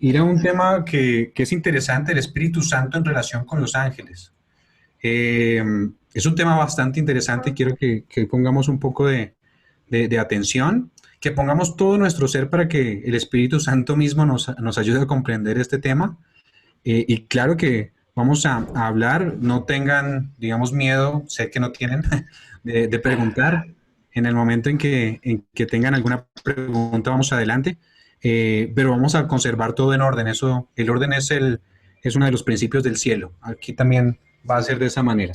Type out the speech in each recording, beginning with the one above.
ir a un tema que es interesante, el Espíritu Santo en relación con los ángeles. Eh, es un tema bastante interesante y quiero que pongamos un poco de atención, que pongamos todo nuestro ser para que el Espíritu Santo mismo nos ayude a comprender este tema. Y claro que vamos a hablar, no tengan, digamos, miedo, sé que no tienen, de preguntar. En el momento en que tengan alguna pregunta, vamos adelante. Pero vamos a conservar todo en orden. Eso, el orden es uno de los principios del cielo. Aquí también va a ser de esa manera.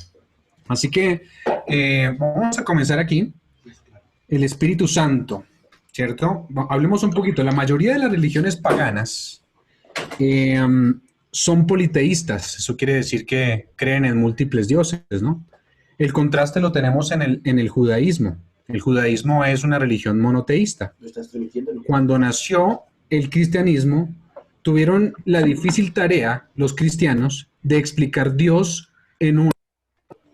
Así que vamos a comenzar aquí. El Espíritu Santo, ¿cierto? Hablemos un poquito. La mayoría de las religiones paganas eh, son politeístas. Eso quiere decir que creen en múltiples dioses, ¿no? El contraste lo tenemos en el judaísmo. El judaísmo es una religión monoteísta. Cuando nació el cristianismo, tuvieron la difícil tarea, los cristianos, de explicar Dios en uno.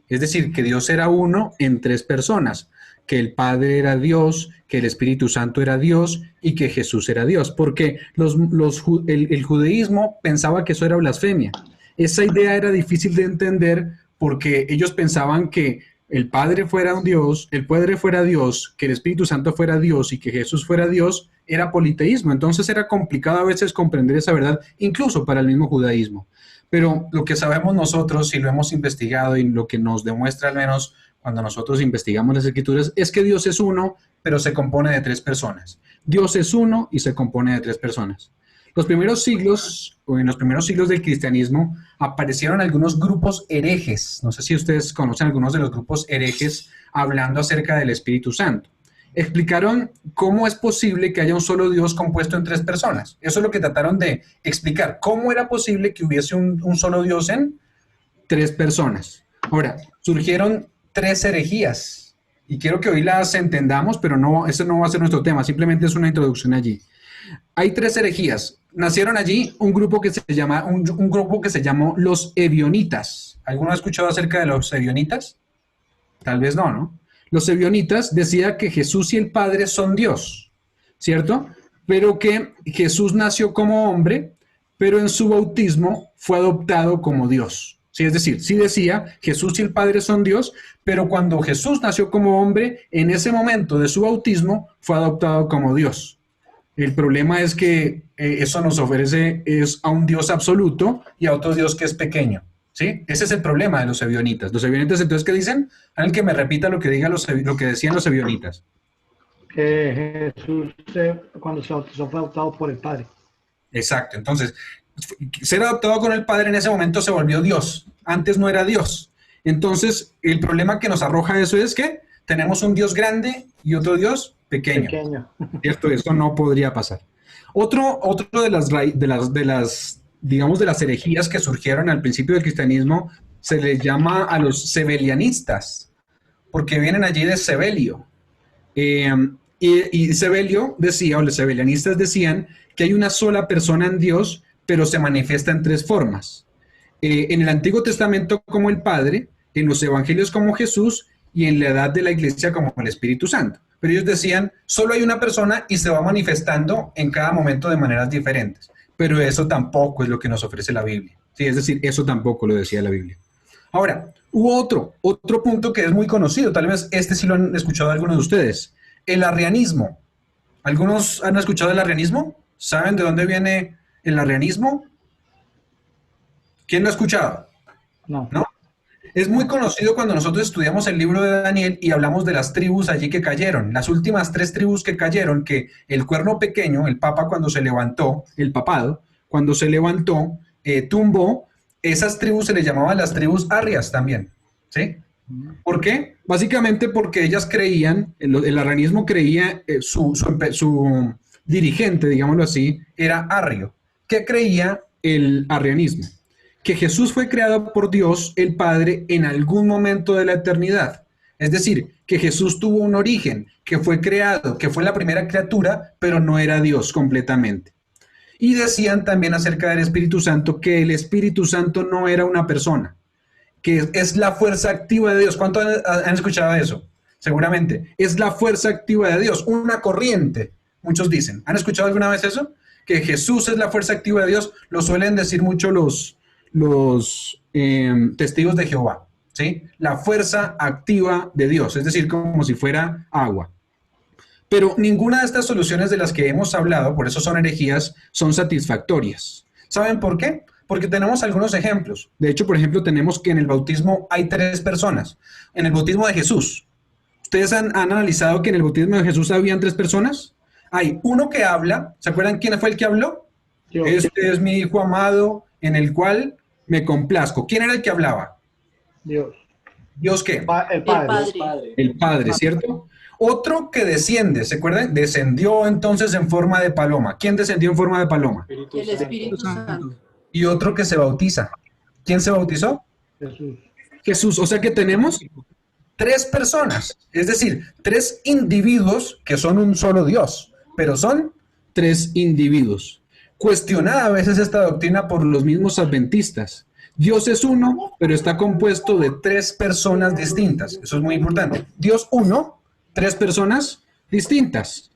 Es decir, que Dios era uno en tres personas, que el Padre era Dios, que el Espíritu Santo era Dios y que Jesús era Dios, porque el judaísmo pensaba que eso era blasfemia. Esa idea era difícil de entender porque ellos pensaban que el Padre fuera un Dios, el Padre fuera Dios, que el Espíritu Santo fuera Dios y que Jesús fuera Dios, era politeísmo. Entonces era complicado a veces comprender esa verdad, incluso para el mismo judaísmo. Pero lo que sabemos nosotros, y lo hemos investigado, y lo que nos demuestra al menos cuando nosotros investigamos las escrituras, es que Dios es uno, pero se compone de tres personas. Dios es uno y se compone de tres personas. Los primeros siglos, o en los primeros siglos del cristianismo, aparecieron algunos grupos herejes. No sé si ustedes conocen algunos de los grupos herejes hablando acerca del Espíritu Santo. Explicaron cómo es posible que haya un solo Dios compuesto en tres personas. Eso es lo que trataron de explicar. ¿Cómo era posible que hubiese un solo Dios en tres personas? Ahora, surgieron tres herejías. Y quiero que hoy las entendamos, pero no, ese no va a ser nuestro tema. Simplemente es una introducción allí. Hay tres herejías. Nacieron allí un grupo que se llamó los ebionitas. ¿Alguno ha escuchado acerca de los ebionitas? Tal vez no, ¿no? Los ebionitas decían que Jesús y el Padre son Dios, ¿cierto? Pero que Jesús nació como hombre, pero en su bautismo fue adoptado como Dios. Sí, es decir, sí decía Jesús y el Padre son Dios, pero cuando Jesús nació como hombre, en ese momento de su bautismo fue adoptado como Dios. El problema es que eso nos ofrece es a un Dios absoluto y a otro Dios que es pequeño. ¿Sí? Ese es el problema de los ebionitas. Los ebionitas, entonces, ¿qué dicen? Alguien que me repita lo que decían los ebionitas. Que Jesús, cuando se bautizó, fue adoptado por el Padre. Exacto. Entonces, ser adoptado con el Padre en ese momento se volvió Dios. Antes no era Dios. Entonces, el problema que nos arroja eso es que tenemos un Dios grande y otro Dios pequeño. ¿Cierto? Eso no podría pasar. Otro digamos, de las herejías que surgieron al principio del cristianismo, se les llama a los sebelianistas, porque vienen allí de Sebelio. Y Sebelio decía, o los sebelianistas decían, que hay una sola persona en Dios, pero se manifiesta en tres formas. En el Antiguo Testamento como el Padre, en los Evangelios como Jesús, y en la edad de la Iglesia como el Espíritu Santo. Pero ellos decían, solo hay una persona y se va manifestando en cada momento de maneras diferentes. Pero eso tampoco es lo que nos ofrece la Biblia. Sí, es decir, eso tampoco lo decía la Biblia. Ahora, hubo otro punto que es muy conocido, tal vez este sí lo han escuchado algunos de ustedes, el arrianismo. ¿Algunos han escuchado el arrianismo? ¿Saben de dónde viene el arrianismo? ¿Quién lo ha escuchado? No. ¿No? Es muy conocido cuando nosotros estudiamos el libro de Daniel y hablamos de las tribus allí que cayeron. Las últimas tres tribus que cayeron, que el cuerno pequeño, el papa cuando se levantó, el papado, cuando se levantó, tumbó, esas tribus se les llamaban las tribus arrias también. ¿Sí? ¿Por qué? Básicamente porque ellas creían, el arrianismo creía, su dirigente, digámoslo así, era arrio. ¿Qué creía el arrianismo? Que Jesús fue creado por Dios el Padre en algún momento de la eternidad. Es decir, que Jesús tuvo un origen, que fue creado, que fue la primera criatura, pero no era Dios completamente. Y decían también acerca del Espíritu Santo que el Espíritu Santo no era una persona, que es la fuerza activa de Dios. ¿Cuánto han escuchado eso? Seguramente. Es la fuerza activa de Dios, una corriente, muchos dicen. ¿Han escuchado alguna vez eso? que Jesús es la fuerza activa de Dios, lo suelen decir mucho los testigos de Jehová, ¿sí? La fuerza activa de Dios, es decir, como si fuera agua. Pero ninguna de estas soluciones de las que hemos hablado, por eso son herejías, son satisfactorias. ¿Saben por qué? Porque tenemos algunos ejemplos. De hecho, por ejemplo, tenemos que en el bautismo hay 3 personas. En el bautismo de Jesús, ¿ustedes han analizado que en el bautismo de Jesús habían 3 personas? Hay uno que habla, ¿se acuerdan quién fue el que habló? Dios. Este es mi hijo amado, en el cual me complazco. ¿Quién era el que hablaba? Dios. ¿Dios qué? El Padre. El Padre, ¿cierto? Otro que desciende, ¿se acuerdan? Descendió entonces en forma de paloma. ¿Quién descendió en forma de paloma? El Espíritu Santo. Y otro que se bautiza. ¿Quién se bautizó? Jesús. Jesús. O sea que tenemos 3 personas, es decir, 3 individuos que son un solo Dios, pero son 3 individuos. Cuestionada a veces esta doctrina por los mismos adventistas. Dios es uno, pero está compuesto de 3 personas distintas. Eso es muy importante. Dios uno, 3 personas distintas.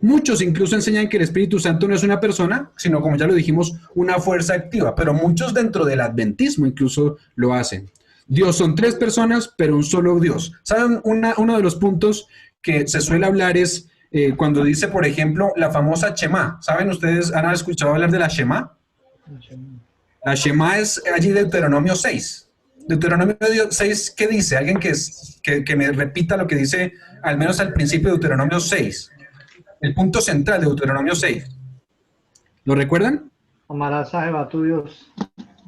Muchos incluso enseñan que el Espíritu Santo no es una persona, sino, como ya lo dijimos, una fuerza activa. Pero muchos dentro del adventismo incluso lo hacen. Dios son 3 personas, pero un solo Dios. ¿Saben? Uno de los puntos que se suele hablar es cuando dice, por ejemplo, la famosa Shema. ¿Saben? ¿Ustedes han escuchado hablar de la Shema? La Shema es allí de Deuteronomio 6. Deuteronomio 6, ¿qué dice? Alguien que me repita lo que dice, al menos al principio de Deuteronomio 6. El punto central de Deuteronomio 6. ¿Lo recuerdan? Amarás a Jehová tu Dios.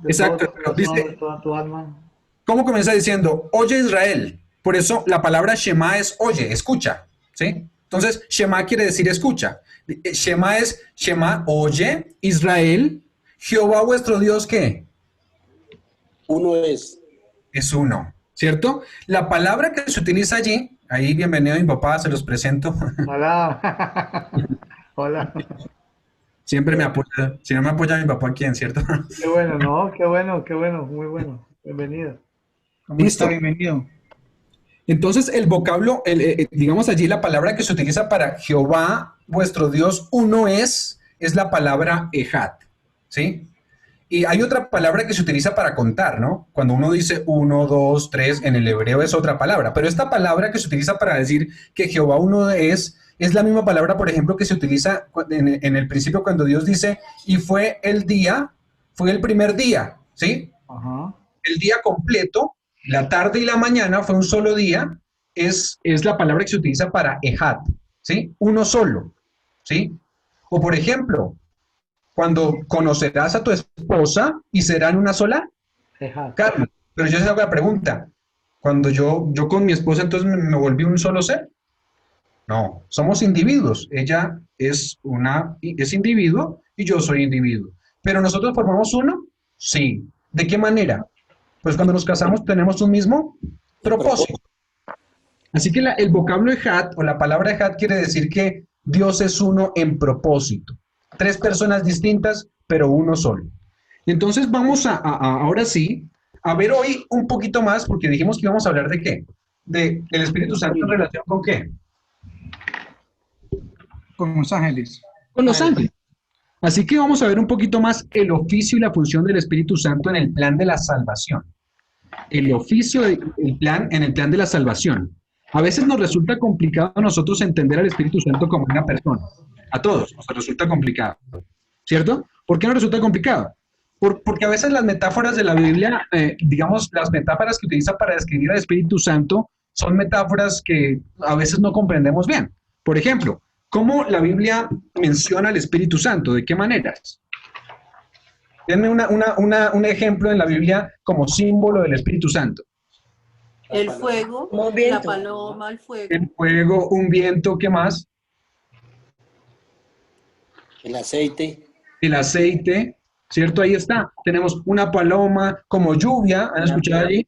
Exacto, pero dice, de toda tu alma. ¿cómo comienza diciendo? Oye Israel. Por eso la palabra Shema es oye, escucha. ¿Sí? Entonces, Shema quiere decir escucha. Shema es Shema, oye, Israel. Jehová vuestro Dios, ¿qué? Uno es. Es uno, ¿cierto? La palabra que se utiliza allí, ahí bienvenido mi papá, se los presento. Hola. Hola. Siempre me apoya, si no me apoya mi papá, ¿quién, cierto? Qué bueno, ¿no? Qué bueno, muy bueno. Bienvenido. Listo. Bienvenido. Entonces, el vocablo, digamos allí, la palabra que se utiliza para Jehová, vuestro Dios, uno es la palabra Ejad, ¿sí? Y hay otra palabra que se utiliza para contar, ¿no? Cuando uno dice 1, 2, 3, en el hebreo es otra palabra, pero esta palabra que se utiliza para decir que Jehová uno es la misma palabra, por ejemplo, que se utiliza en el principio cuando Dios dice, y fue el primer día, ¿sí? Ajá. El día completo, la tarde y la mañana fue un solo día, es la palabra que se utiliza para Ejad, ¿sí? Uno solo, ¿sí? O por ejemplo, cuando conocerás a tu esposa y serán una sola Ejad. carne. Pero yo les hago la pregunta, cuando yo con mi esposa entonces me volví un solo ser. No, somos individuos. Ella es individuo y yo soy individuo. ¿Pero nosotros formamos uno? Sí. ¿De qué manera? Pues cuando nos casamos tenemos un mismo propósito. Así que el vocablo Ejad o la palabra Ejad quiere decir que Dios es uno en propósito. 3 personas distintas, pero uno solo. Entonces vamos ahora sí a ver hoy un poquito más, porque dijimos que íbamos a hablar de qué. De el Espíritu Santo en relación con qué. Con los ángeles. Con los ángeles. Así que vamos a ver un poquito más el oficio y la función del Espíritu Santo en el plan de la salvación. El oficio, el plan en el plan de la salvación. A veces nos resulta complicado a nosotros entender al Espíritu Santo como una persona. A todos nos resulta complicado, ¿cierto? ¿Por qué nos resulta complicado? Porque a veces las metáforas de la Biblia, digamos, las metáforas que utiliza para describir al Espíritu Santo son metáforas que a veces no comprendemos bien. Por ejemplo, ¿cómo la Biblia menciona al Espíritu Santo? ¿De qué maneras? Denme un ejemplo en la Biblia como símbolo del Espíritu Santo. El fuego, la paloma, el fuego. El fuego, un viento, ¿qué más? El aceite. El aceite, ¿cierto? Ahí está. Tenemos una paloma como lluvia. ¿Han escuchado allí?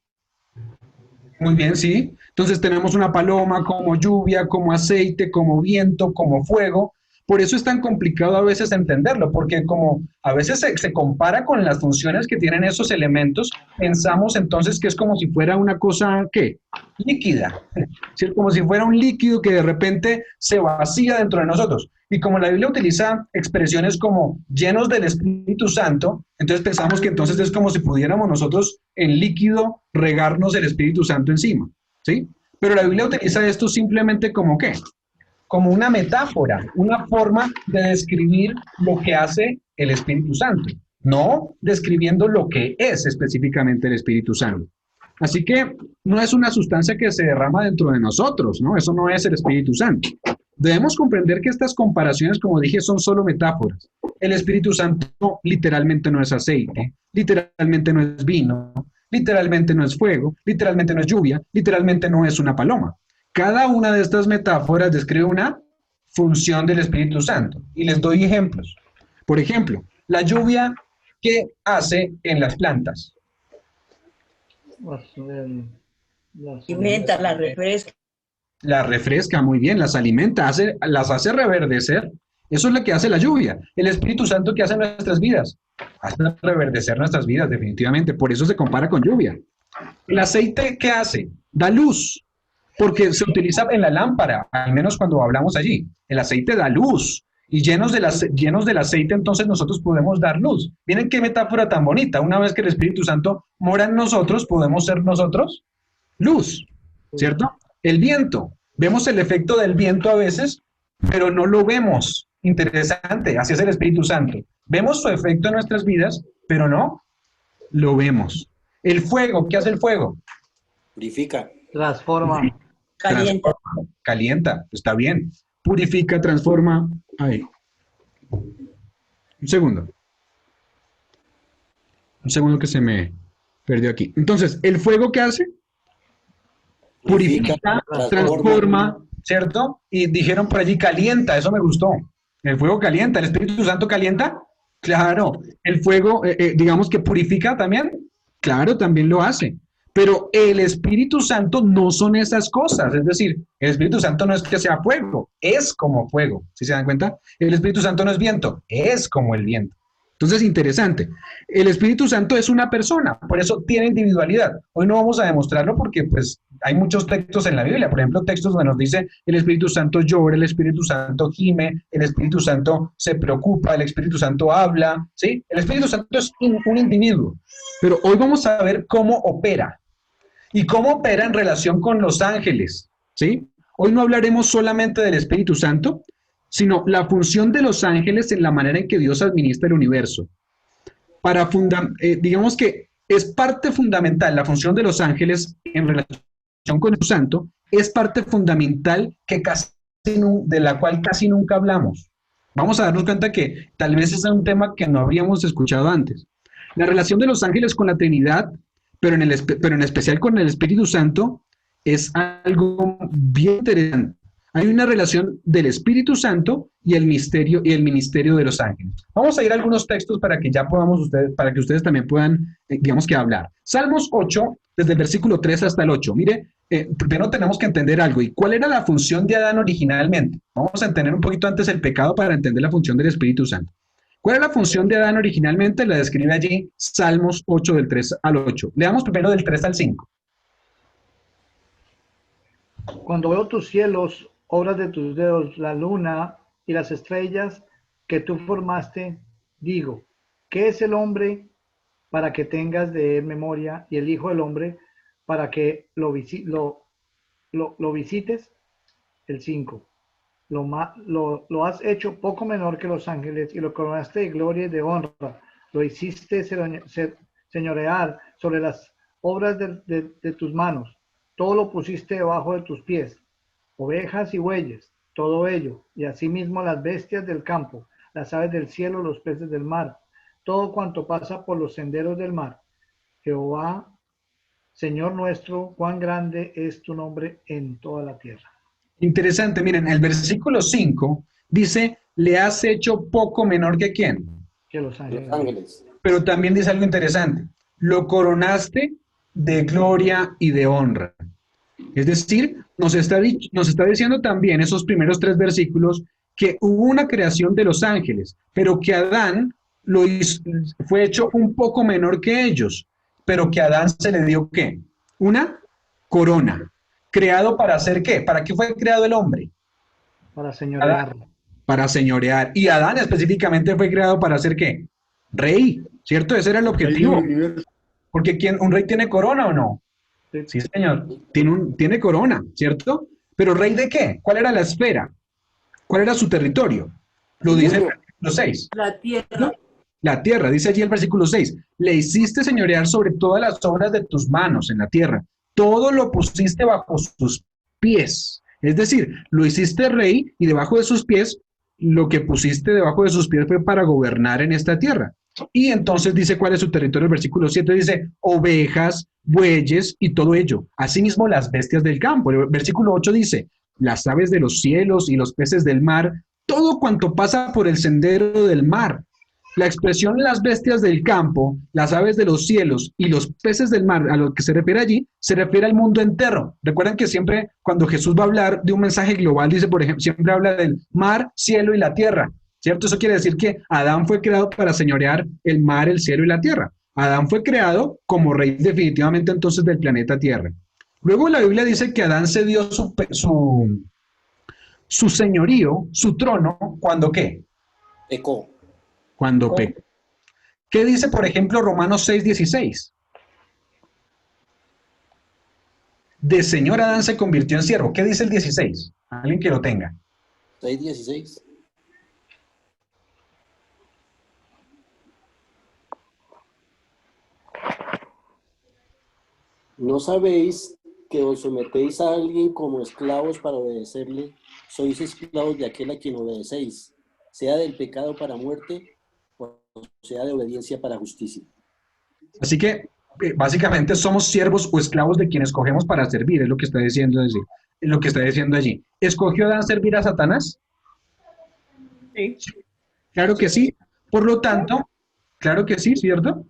Muy bien, sí. Entonces tenemos una paloma como lluvia, como aceite, como viento, como fuego. Por eso es tan complicado a veces entenderlo, porque como a veces se compara con las funciones que tienen esos elementos, pensamos entonces que es como si fuera una cosa, ¿qué? Líquida, ¿sí? Como si fuera un líquido que de repente se vacía dentro de nosotros. Y como la Biblia utiliza expresiones como llenos del Espíritu Santo, entonces pensamos que entonces es como si pudiéramos nosotros en líquido regarnos el Espíritu Santo encima, ¿sí? Pero la Biblia utiliza esto simplemente como ¿qué? Como una metáfora, una forma de describir lo que hace el Espíritu Santo, no describiendo lo que es específicamente el Espíritu Santo. Así que no es una sustancia que se derrama dentro de nosotros, ¿no? Eso no es el Espíritu Santo. Debemos comprender que estas comparaciones, como dije, son solo metáforas. El Espíritu Santo literalmente no es aceite, literalmente no es vino, literalmente no es fuego, literalmente no es lluvia, literalmente no es una paloma. Cada una de estas metáforas describe una función del Espíritu Santo. Y les doy ejemplos. Por ejemplo, la lluvia, ¿qué hace en las plantas? Alimenta, la refresca. Las refresca muy bien, las alimenta, las hace reverdecer. Eso es lo que hace la lluvia. El Espíritu Santo, ¿qué hace en nuestras vidas? Hace reverdecer nuestras vidas, definitivamente. Por eso se compara con lluvia. El aceite, ¿qué hace? Da luz, porque se utiliza en la lámpara, al menos cuando hablamos allí. El aceite da luz. Y llenos del aceite, entonces nosotros podemos dar luz. Miren qué metáfora tan bonita. Una vez que el Espíritu Santo mora en nosotros, podemos ser nosotros luz, ¿cierto? El viento. Vemos el efecto del viento a veces, pero no lo vemos. Interesante, así es el Espíritu Santo. Vemos su efecto en nuestras vidas, pero no lo vemos. El fuego, ¿qué hace el fuego? Purifica. Transforma. Calienta. Transforma, calienta, está bien. Purifica, transforma. Ahí. Un segundo. Un segundo que se me perdió aquí. Entonces, ¿el fuego qué hace? Purifica, transforma, ¿cierto? Y dijeron por allí, calienta, eso me gustó. El fuego calienta, ¿el Espíritu Santo calienta? Claro. El fuego, digamos que purifica también. Claro, también lo hace. Pero el Espíritu Santo no son esas cosas. Es decir, el Espíritu Santo no es que sea fuego, es como fuego. ¿Sí se dan cuenta? El Espíritu Santo no es viento, es como el viento. Entonces, interesante. El Espíritu Santo es una persona, por eso tiene individualidad. Hoy no vamos a demostrarlo porque pues hay muchos textos en la Biblia, por ejemplo, textos donde nos dice el Espíritu Santo llora, el Espíritu Santo gime, el Espíritu Santo se preocupa, el Espíritu Santo habla, ¿sí? El Espíritu Santo es un individuo, pero hoy vamos a ver cómo opera y cómo opera en relación con los ángeles, ¿sí? Hoy no hablaremos solamente del Espíritu Santo, sino la función de los ángeles en la manera en que Dios administra el universo. Digamos que es parte fundamental, la función de los ángeles en relación con el Santo, es parte fundamental de la cual casi nunca hablamos. Vamos a darnos cuenta que tal vez es un tema que no habríamos escuchado antes. La relación de los ángeles con la Trinidad, pero en especial con el Espíritu Santo, es algo bien interesante. Hay una relación del Espíritu Santo y el ministerio de los ángeles. Vamos a ir a algunos textos para que ya para que ustedes también puedan, digamos que hablar. Salmos 8, desde el versículo 3 hasta el 8. Mire, primero tenemos que entender algo. ¿Y cuál era la función de Adán originalmente? Vamos a entender un poquito antes el pecado para entender la función del Espíritu Santo. ¿Cuál era la función de Adán originalmente? La describe allí Salmos 8, del 3 al 8. Leamos primero del 3 al 5. Cuando veo tus cielos, obras de tus dedos, la luna y las estrellas que tú formaste, digo, ¿qué es el hombre para que tengas de él memoria y el hijo del hombre para que lo visites? El 5. Lo has hecho poco menor que los ángeles y lo coronaste de gloria y de honra. Lo hiciste señorear sobre las obras de tus manos. Todo lo pusiste debajo de tus pies, ovejas y bueyes, todo ello, y asimismo las bestias del campo, las aves del cielo, los peces del mar, todo cuanto pasa por los senderos del mar. Jehová, Señor nuestro, cuán grande es tu nombre en toda la tierra. Interesante, miren, el versículo 5 dice, le has hecho poco menor que quién. Que los ángeles. Los ángeles. Pero también dice algo interesante, lo coronaste de gloria y de honra. Es decir, nos está diciendo también esos primeros 3 versículos que hubo una creación de los ángeles, pero que Adán fue hecho un poco menor que ellos, pero que a Adán se le dio ¿qué? Una corona. ¿Creado para hacer qué? ¿Para qué fue creado el hombre? Para señorear. Para señorear. Y Adán específicamente fue creado para hacer ¿qué? Rey, ¿cierto? Ese era el objetivo. Porque ¿un rey tiene corona o no? Sí, señor. Tiene corona, ¿cierto? Pero ¿rey de qué? ¿Cuál era la esfera? ¿Cuál era su territorio? Lo dice el versículo 6. La tierra. La tierra, dice allí el versículo 6. Le hiciste señorear sobre todas las obras de tus manos en la tierra. Todo lo pusiste bajo sus pies. Es decir, lo hiciste rey y debajo de sus pies, lo que pusiste debajo de sus pies fue para gobernar en esta tierra. Y entonces dice cuál es su territorio. El versículo 7 dice ovejas, bueyes y todo ello. Asimismo las bestias del campo. El versículo 8 dice las aves de los cielos y los peces del mar, todo cuanto pasa por el sendero del mar. La expresión las bestias del campo, las aves de los cielos y los peces del mar, a lo que se refiere allí, se refiere al mundo entero. Recuerden que siempre cuando Jesús va a hablar de un mensaje global, dice, por ejemplo, siempre habla del mar, cielo y la tierra, ¿cierto? Eso quiere decir que Adán fue creado para señorear el mar, el cielo y la tierra. Adán fue creado como rey definitivamente entonces del planeta Tierra. Luego la Biblia dice que Adán se dio su señorío, su trono, ¿cuándo qué? Pecó. Cuando pecó. ¿Qué dice, por ejemplo, Romanos 6:16? De señor Adán se convirtió en siervo. ¿Qué dice el 16? Alguien que lo tenga. 6:16. ¿No sabéis que os sometéis a alguien como esclavos para obedecerle? Sois esclavos de aquel a quien obedecéis, sea del pecado para muerte, o sea de obediencia para justicia. Así que básicamente somos siervos o esclavos de quienes escogemos para servir, es lo que está diciendo, allí. ¿Escogió Adán servir a Satanás? Sí. Claro que sí. Por lo tanto, claro que sí, ¿cierto?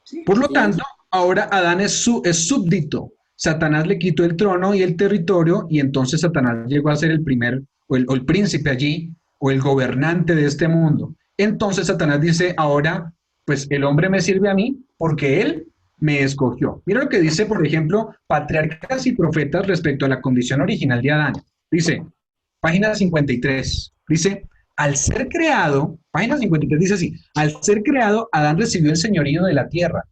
Sí. Por lo tanto, ahora Adán es súbdito. Satanás le quitó el trono y el territorio y entonces Satanás llegó a ser el primer o el príncipe allí o el gobernante de este mundo. Entonces Satanás dice, ahora, pues el hombre me sirve a mí porque él me escogió. Mira lo que dice, por ejemplo, Patriarcas y Profetas respecto a la condición original de Adán. Dice, página 53, dice, al ser creado, página 53 dice así, al ser creado, Adán recibió el señorío de la tierra,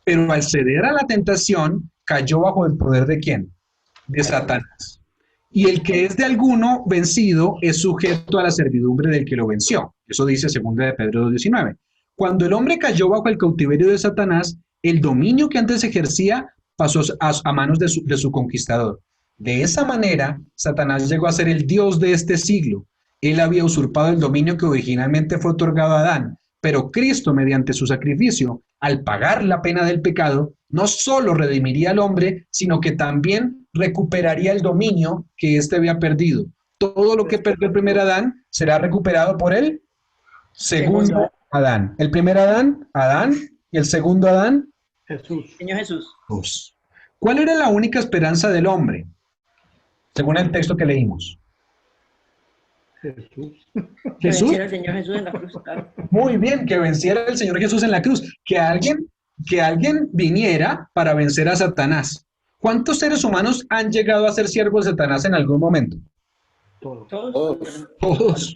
pero al ceder a la tentación, cayó bajo el poder ¿de quién? De Satanás. Y el que es de alguno vencido es sujeto a la servidumbre del que lo venció. Eso dice 2 de Pedro 2:19. Cuando el hombre cayó bajo el cautiverio de Satanás, el dominio que antes ejercía pasó a manos de su conquistador. De esa manera, Satanás llegó a ser el Dios de este siglo. Él había usurpado el dominio que originalmente fue otorgado a Adán, pero Cristo, mediante su sacrificio, al pagar la pena del pecado, no solo redimiría al hombre, sino que también recuperaría el dominio que éste había perdido. Todo lo que perdió el primer Adán será recuperado por el segundo Adán. El primer Adán, Adán, y el segundo Adán, Jesús. Señor Jesús. Jesús. ¿Cuál era la única esperanza del hombre? Según el texto que leímos. Jesús. Que Jesús. venciera el Señor Jesús en la cruz, claro. Muy bien, que venciera el Señor Jesús en la cruz. Que alguien viniera para vencer a Satanás. ¿Cuántos seres humanos han llegado a ser siervos de Satanás en algún momento? Todos. Todos.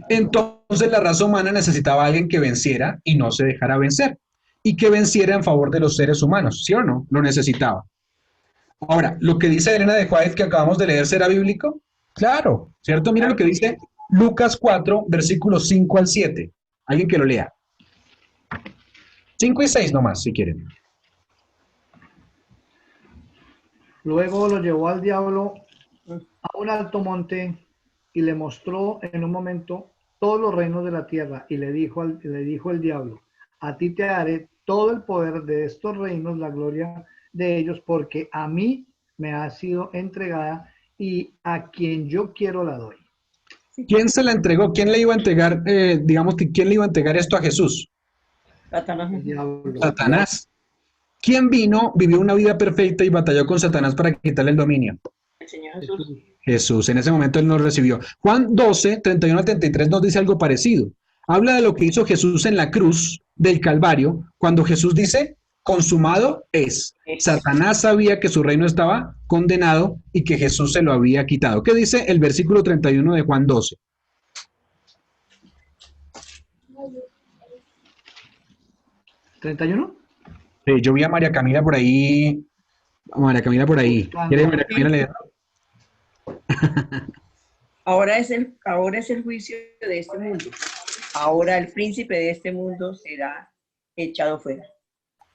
Entonces la raza humana necesitaba a alguien que venciera y no se dejara vencer. Y que venciera en favor de los seres humanos, ¿sí o no? Lo necesitaba. Ahora, lo que dice Elena de White que acabamos de leer, ¿será bíblico? Claro, ¿cierto? Mira lo que dice Lucas 4, versículos 5 al 7. Alguien que lo lea. 5 y 6 nomás, si quieren. Luego lo llevó al diablo a un alto monte y le mostró en un momento todos los reinos de la tierra y le dijo el diablo, a ti te daré todo el poder de estos reinos, la gloria de ellos, porque a mí me ha sido entregada y a quien yo quiero la doy. ¿Quién se la entregó? ¿Quién le iba a entregar, quién le iba a entregar esto a Jesús? Satanás. El diablo. Satanás. ¿Quién vivió una vida perfecta y batalló con Satanás para quitarle el dominio? El Señor Jesús. Jesús. En ese momento él no recibió. Juan 12, 31 al 33 nos dice algo parecido. Habla de lo que hizo Jesús en la cruz del Calvario, cuando Jesús dice, consumado es. Satanás sabía que su reino estaba condenado y que Jesús se lo había quitado. ¿Qué dice el versículo 31 de Juan 12? ¿31? Yo vi a María Camila por ahí. María Camila por ahí. ¿Quiere María Camila leer? Ahora es el juicio de este mundo. Ahora el príncipe de este mundo será echado fuera.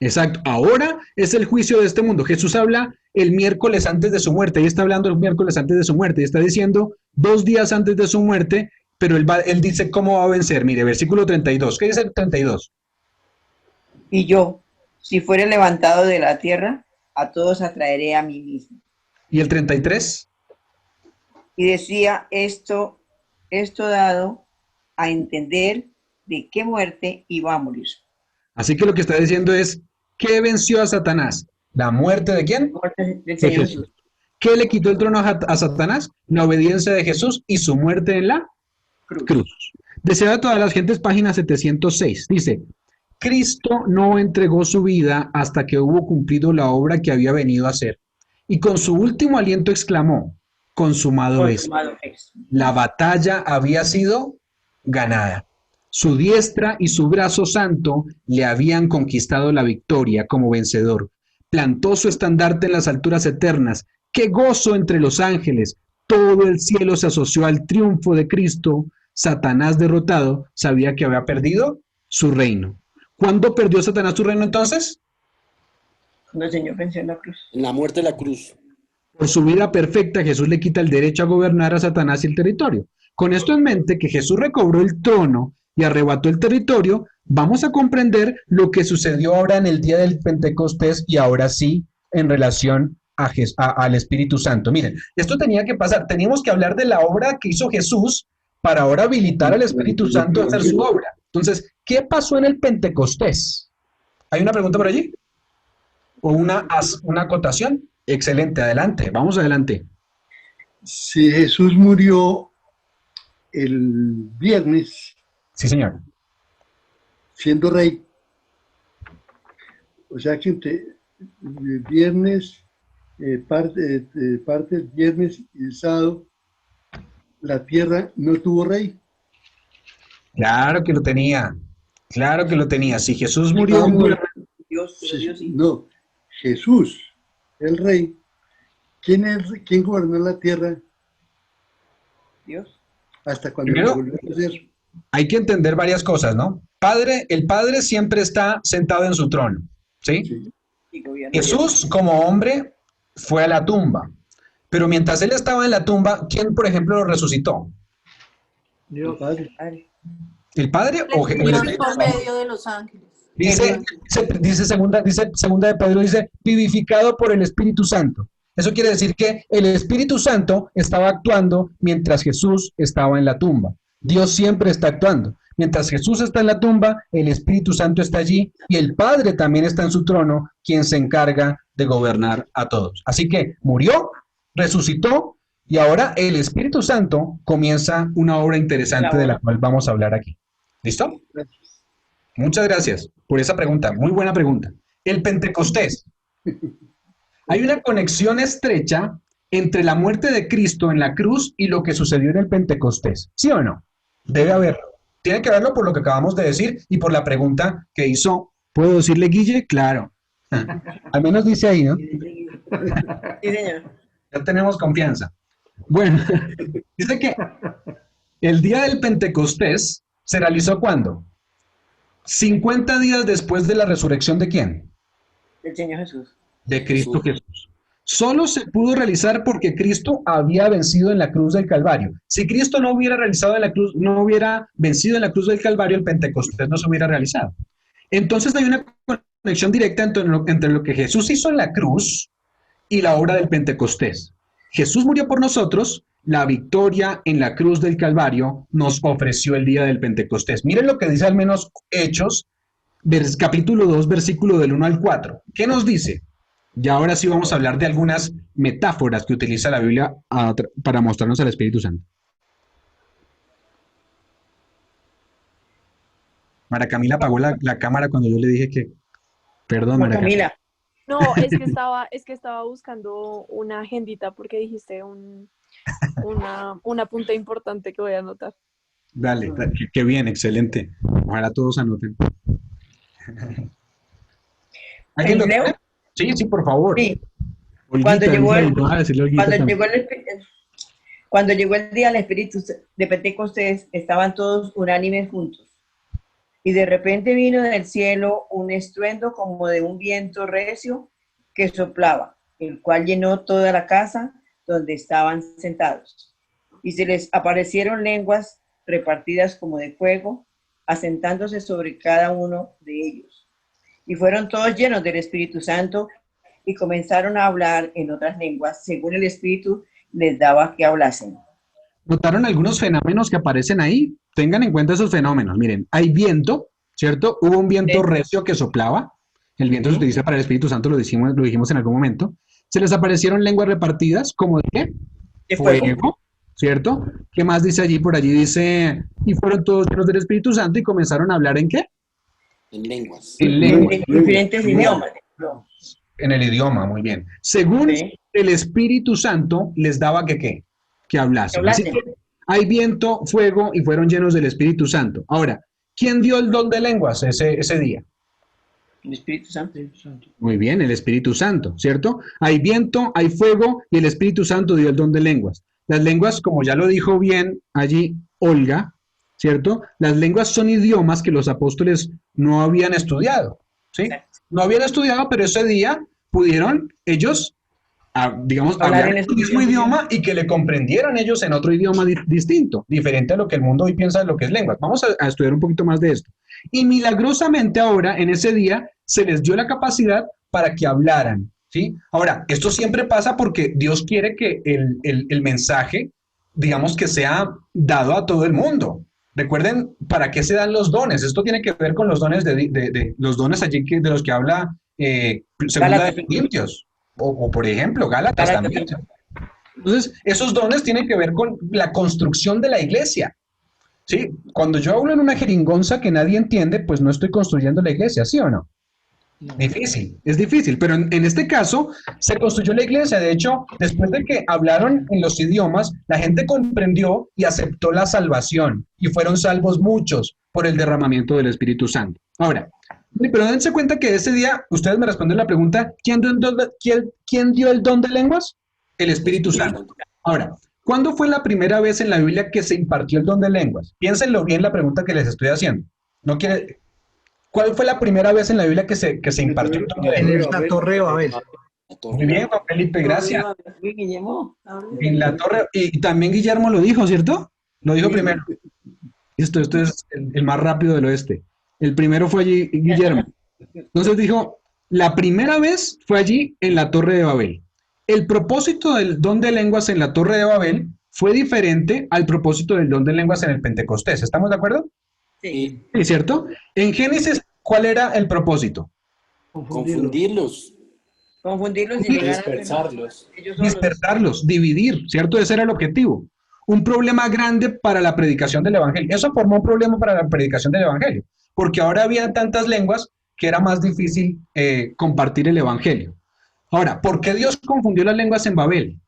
Exacto. Ahora es el juicio de este mundo. Jesús habla el miércoles antes de su muerte. Y está hablando el miércoles antes de su muerte. Y está diciendo 2 días antes de su muerte, pero él dice cómo va a vencer. Mire, versículo 32. ¿Qué dice el 32? Y yo, si fuere levantado de la tierra, a todos atraeré a mí mismo. ¿Y el 33? Y decía esto dado a entender de qué muerte iba a morir. Así que lo que está diciendo es, ¿qué venció a Satanás? ¿La muerte de quién? Muerte del De Señor Jesús. Jesús. ¿Qué le quitó el trono a Satanás? La obediencia de Jesús y su muerte en la cruz. Deseado a todas las gentes, página 706. Dice, Cristo no entregó su vida hasta que hubo cumplido la obra que había venido a hacer. Y con su último aliento exclamó, consumado es. Consumado es. La batalla había sido ganada. Su diestra y su brazo santo le habían conquistado la victoria como vencedor. Plantó su estandarte en las alturas eternas. ¡Qué gozo entre los ángeles! Todo el cielo se asoció al triunfo de Cristo. Satanás derrotado sabía que había perdido su reino. ¿Cuándo perdió Satanás su reino entonces? Cuando el Señor venció en la cruz. En la muerte de la cruz. Por su vida perfecta, Jesús le quita el derecho a gobernar a Satanás y el territorio. Con esto en mente, que Jesús recobró el trono y arrebató el territorio, vamos a comprender lo que sucedió ahora en el día del Pentecostés y ahora sí en relación al Espíritu Santo. Miren, esto tenía que pasar. Teníamos que hablar de la obra que hizo Jesús para ahora habilitar al Espíritu Santo a hacer su obra. Entonces, ¿qué pasó en el Pentecostés? ¿Hay una pregunta por allí? ¿O una acotación? Excelente, adelante, vamos adelante. Si Jesús murió el viernes, Sí, señor. siendo rey, o sea que entre el viernes, parte del viernes y el sábado, la tierra no tuvo rey. Claro que lo tenía, claro que lo tenía. Si Jesús murió, Dios sí. No, Jesús, el rey. ¿Quién gobernó la tierra Dios. hasta cuando Primero, volvió a ser? hay que entender varias cosas, ¿no? El Padre siempre está sentado en su trono, ¿sí? Sí. Y gobierno. Jesús, como hombre, fue a la tumba. Pero mientras él estaba en la tumba, ¿quién, por ejemplo, lo resucitó? Dios. Padre. Padre. ¿El Padre o el Dios Espíritu por Santo? medio de los ángeles. Dice segunda de Pedro, dice, vivificado por el Espíritu Santo. Eso quiere decir que el Espíritu Santo estaba actuando mientras Jesús estaba en la tumba. Dios siempre está actuando. Mientras Jesús está en la tumba, el Espíritu Santo está allí y el Padre también está en su trono, quien se encarga de gobernar a todos. Así que murió, resucitó y ahora el Espíritu Santo comienza una obra interesante de la cual vamos a hablar aquí. ¿Listo? Muchas gracias por esa pregunta, muy buena pregunta. El Pentecostés. Hay una conexión estrecha entre la muerte de Cristo en la cruz y lo que sucedió en el Pentecostés. ¿Sí o no? Debe haberlo. Tiene que verlo por lo que acabamos de decir y por la pregunta que hizo. ¿Puedo decirle Guille? Claro. Al menos dice ahí, ¿no? Sí, señor. Ya tenemos confianza. Bueno, dice que el día del Pentecostés se realizó ¿cuándo? 50 días después de la resurrección ¿de quién? El Señor Jesús. De Cristo Jesús. Solo se pudo realizar porque Cristo había vencido en la cruz del Calvario. Si Cristo no hubiera realizado en la cruz, no hubiera vencido en la cruz del Calvario, el Pentecostés no se hubiera realizado. Entonces hay una conexión directa entre lo que Jesús hizo en la cruz y la obra del Pentecostés. Jesús murió por nosotros, la victoria en la cruz del Calvario nos ofreció el día del Pentecostés. Miren lo que dice al menos Hechos, capítulo 2, versículo del 1 al 4. ¿Qué nos dice? Ya ahora sí vamos a hablar de algunas metáforas que utiliza la Biblia para mostrarnos al Espíritu Santo. Mara Camila apagó la cámara cuando yo le dije que... Perdón, Juan Mara Camila. Camila, No, es que estaba buscando una agendita porque dijiste un apunte importante que voy a anotar. Dale, qué bien, excelente. Ojalá todos anoten. ¿Alguien lo ¿leo? tiene? Sí, sí, por favor. Sí. Olguita, Cuando llegó el, vamos a decirle a Olguita cuando también. llegó cuando llegó el día del Espíritu de Pentecostés, estaban todos unánimes juntos. Y de repente vino del cielo un estruendo como de un viento recio que soplaba, el cual llenó toda la casa donde estaban sentados. Y se les aparecieron lenguas repartidas como de fuego, asentándose sobre cada uno de ellos. Y fueron todos llenos del Espíritu Santo y comenzaron a hablar en otras lenguas, según el Espíritu les daba que hablasen. ¿Notaron algunos fenómenos que aparecen ahí? Tengan en cuenta esos fenómenos. Miren, hay viento, ¿cierto? Hubo un viento recio que soplaba. El viento se utiliza para el Espíritu Santo, lo dijimos en algún momento. Se les aparecieron lenguas repartidas, como de ¿qué? ¿De fuego? Fuego, ¿cierto? ¿Qué más dice allí? Por allí dice, y fueron todos llenos del Espíritu Santo y comenzaron a hablar ¿en qué? En lenguas. En lengua. En diferentes idiomas. En el idioma, muy bien. Según Sí. el Espíritu Santo les daba que ¿qué? Que hablasen. Que Así hablasen. que hay viento, fuego y fueron llenos del Espíritu Santo. Ahora, ¿quién dio el don de lenguas ese día? El Espíritu Santo. Muy bien, el Espíritu Santo, ¿cierto? Hay viento, hay fuego y el Espíritu Santo dio el don de lenguas. Las lenguas, como ya lo dijo bien allí Olga, ¿cierto? Las lenguas son idiomas que los apóstoles no habían estudiado, ¿sí? Exacto. No habían estudiado, pero ese día pudieron ellos, digamos, Hablar hablar en el mismo idioma y que le comprendieran ellos en otro idioma distinto, diferente a lo que el mundo hoy piensa de lo que es lenguas. Vamos a estudiar un poquito más de esto. Y milagrosamente ahora, en ese día, se les dio la capacidad para que hablaran, ¿sí? Ahora, esto siempre pasa porque Dios quiere que el mensaje, digamos, que sea dado a todo el mundo. Recuerden, ¿para qué se dan los dones? Esto tiene que ver con los dones de los dones allí de los que habla Segunda Gálatas. de Corintios, o por ejemplo, Gálatas también. Entonces, esos dones tienen que ver con la construcción de la iglesia. ¿Sí? Cuando yo hablo en una jeringonza que nadie entiende, pues no estoy construyendo la iglesia, ¿sí o no? Difícil, es difícil, pero en este caso se construyó la iglesia. De hecho, después de que hablaron en los idiomas, la gente comprendió y aceptó la salvación y fueron salvos muchos por el derramamiento del Espíritu Santo. Ahora, pero dense cuenta que ese día, ustedes me responden la pregunta, ¿quién dio el don de lenguas? El Espíritu Santo. Ahora, ¿cuándo fue la primera vez en la Biblia que se impartió el don de lenguas? Piénsenlo bien la pregunta que les estoy haciendo. No quiere... ¿Cuál fue la primera vez en la Biblia que se impartió el don de lenguas? En la Torre de Babel. Muy bien, Juan Felipe, gracias. Guillermo. En la torre, y también Guillermo lo dijo, ¿cierto? Lo dijo primero. Esto es el más rápido del oeste. El primero fue allí, Guillermo. Entonces dijo, la primera vez fue allí en la Torre de Babel. El propósito del don de lenguas en la Torre de Babel fue diferente al propósito del don de lenguas en el Pentecostés. ¿Estamos de acuerdo? Sí. Sí, ¿cierto? En Génesis, ¿cuál era el propósito? Confundirlos. Confundirlos y llegar Dispersarlos. a ellos solos. Dispersarlos, dividir, ¿cierto? Ese era el objetivo. Un problema grande para la predicación del Evangelio. Eso formó un problema para la predicación del Evangelio, porque ahora había tantas lenguas que era más difícil compartir el Evangelio. Ahora, ¿por qué Dios confundió las lenguas en Babel?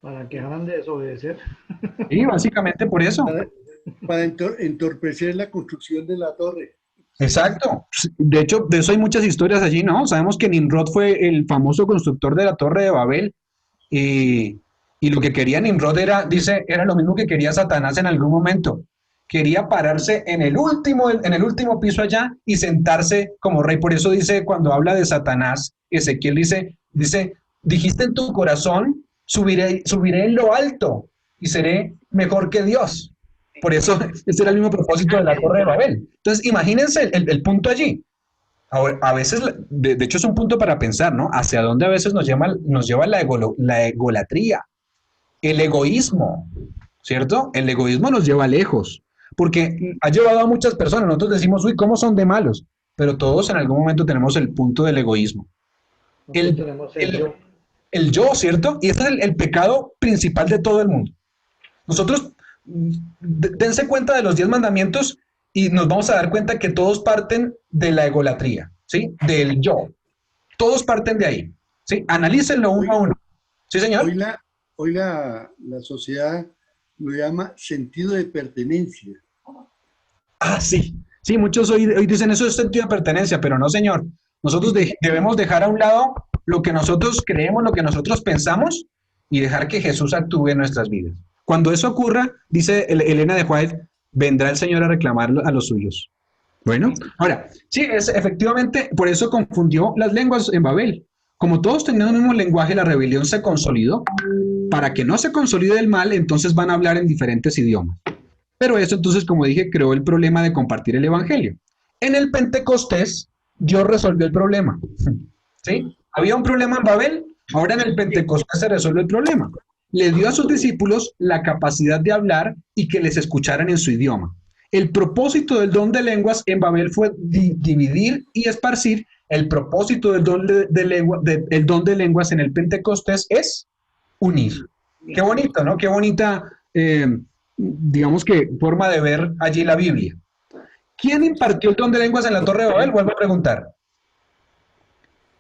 Para que dejaran de desobedecer. Sí, básicamente por eso. Para entorpecer la construcción de la torre. Exacto. De hecho, de eso hay muchas historias allí, ¿no? Sabemos que Nimrod fue el famoso constructor de la Torre de Babel y lo que quería Nimrod era lo mismo que quería Satanás en algún momento. Quería pararse en el último piso allá y sentarse como rey. Por eso dice, cuando habla de Satanás, Ezequiel dice, dijiste en tu corazón, subiré en lo alto y seré mejor que Dios. Por eso, ese era el mismo propósito de la Torre de Babel. Entonces, imagínense el punto allí. Ahora, a veces, de hecho, es un punto para pensar, ¿no? Hacia dónde a veces nos lleva la egolatría, el egoísmo, ¿cierto? El egoísmo nos lleva lejos, porque ha llevado a muchas personas. Nosotros decimos, uy, ¿cómo son de malos? pero todos en algún momento tenemos el punto del egoísmo. Nosotros tenemos el yo. El yo, ¿cierto? Y ese es el pecado principal de todo el mundo. Nosotros, dense cuenta de los 10 mandamientos y nos vamos a dar cuenta que todos parten de la egolatría, ¿sí? Del yo. Todos parten de ahí, ¿sí? Analícenlo uno a uno. ¿Sí, señor? Hoy la sociedad lo llama sentido de pertenencia. Ah, sí. Sí, muchos hoy dicen eso es sentido de pertenencia, pero no, señor. Nosotros debemos dejar a un lado lo que nosotros creemos, lo que nosotros pensamos y dejar que Jesús actúe en nuestras vidas. Cuando eso ocurra, dice Elena de White, vendrá el Señor a reclamar a los suyos. Bueno, ahora, sí, efectivamente, por eso confundió las lenguas en Babel. Como todos tenían el mismo lenguaje, la rebelión se consolidó. Para que no se consolide el mal, entonces van a hablar en diferentes idiomas. Pero eso entonces, como dije, creó el problema de compartir el evangelio. En el Pentecostés, Dios resolvió el problema. ¿Sí? Había un problema en Babel, ahora en el Pentecostés se resuelve el problema. Le dio a sus discípulos la capacidad de hablar y que les escucharan en su idioma. El propósito del don de lenguas en Babel fue dividir y esparcir. El propósito del don el don de lenguas en el Pentecostés es unir. Qué bonito, ¿no? Qué bonita, digamos que, forma de ver allí la Biblia. ¿Quién impartió el don de lenguas en la Torre de Babel? Vuelvo a preguntar.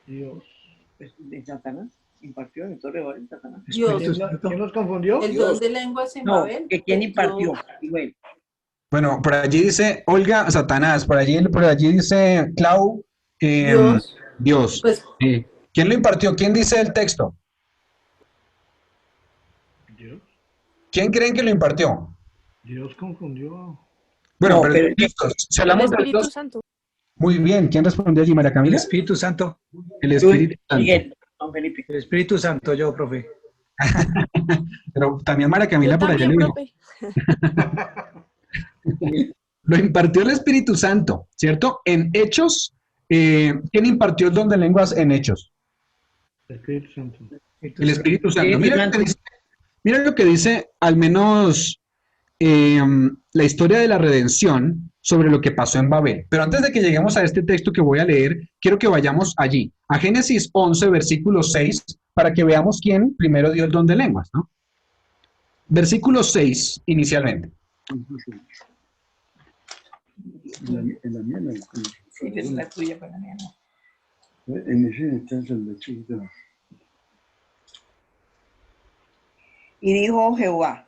Dios. ¿De Satanás? ¿Impartió en la Torre de Babel Satanás? Dios. ¿Quién nos confundió? El don de lenguas en No, Babel. que quién impartió. Igual. Bueno, por allí dice Olga, Satanás, por allí dice Clau, Dios. Dios. Pues, Sí. ¿Quién lo impartió? ¿Quién dice el texto? Dios. ¿Quién creen que lo impartió? Dios confundió. Bueno, No, pero pero- listos. Si El hablamos de Espíritu Dios, Santo. muy bien. ¿Quién respondió allí, María El Camila? Espíritu Santo. El Espíritu Santo. Miguel, don Felipe. El Espíritu Santo, yo, profe. Pero también María Camila Yo por allá también, lo dijo. profe. Lo impartió el Espíritu Santo, ¿cierto? En Hechos, ¿quién impartió el don de lenguas en Hechos? Espíritu Santo. El Espíritu Santo. Espíritu Mira lo que Santo. dice, mira lo que dice al menos la historia de la redención sobre lo que pasó en Babel. Pero antes de que lleguemos a este texto que voy a leer, quiero que vayamos allí, a Génesis 11, versículo 6, para que veamos quién primero dio el don de lenguas, ¿no? Versículo 6, inicialmente. En la mía no. Sí, pero la tuya para mí no. En ese instante la chiquita. Y dijo Jehová,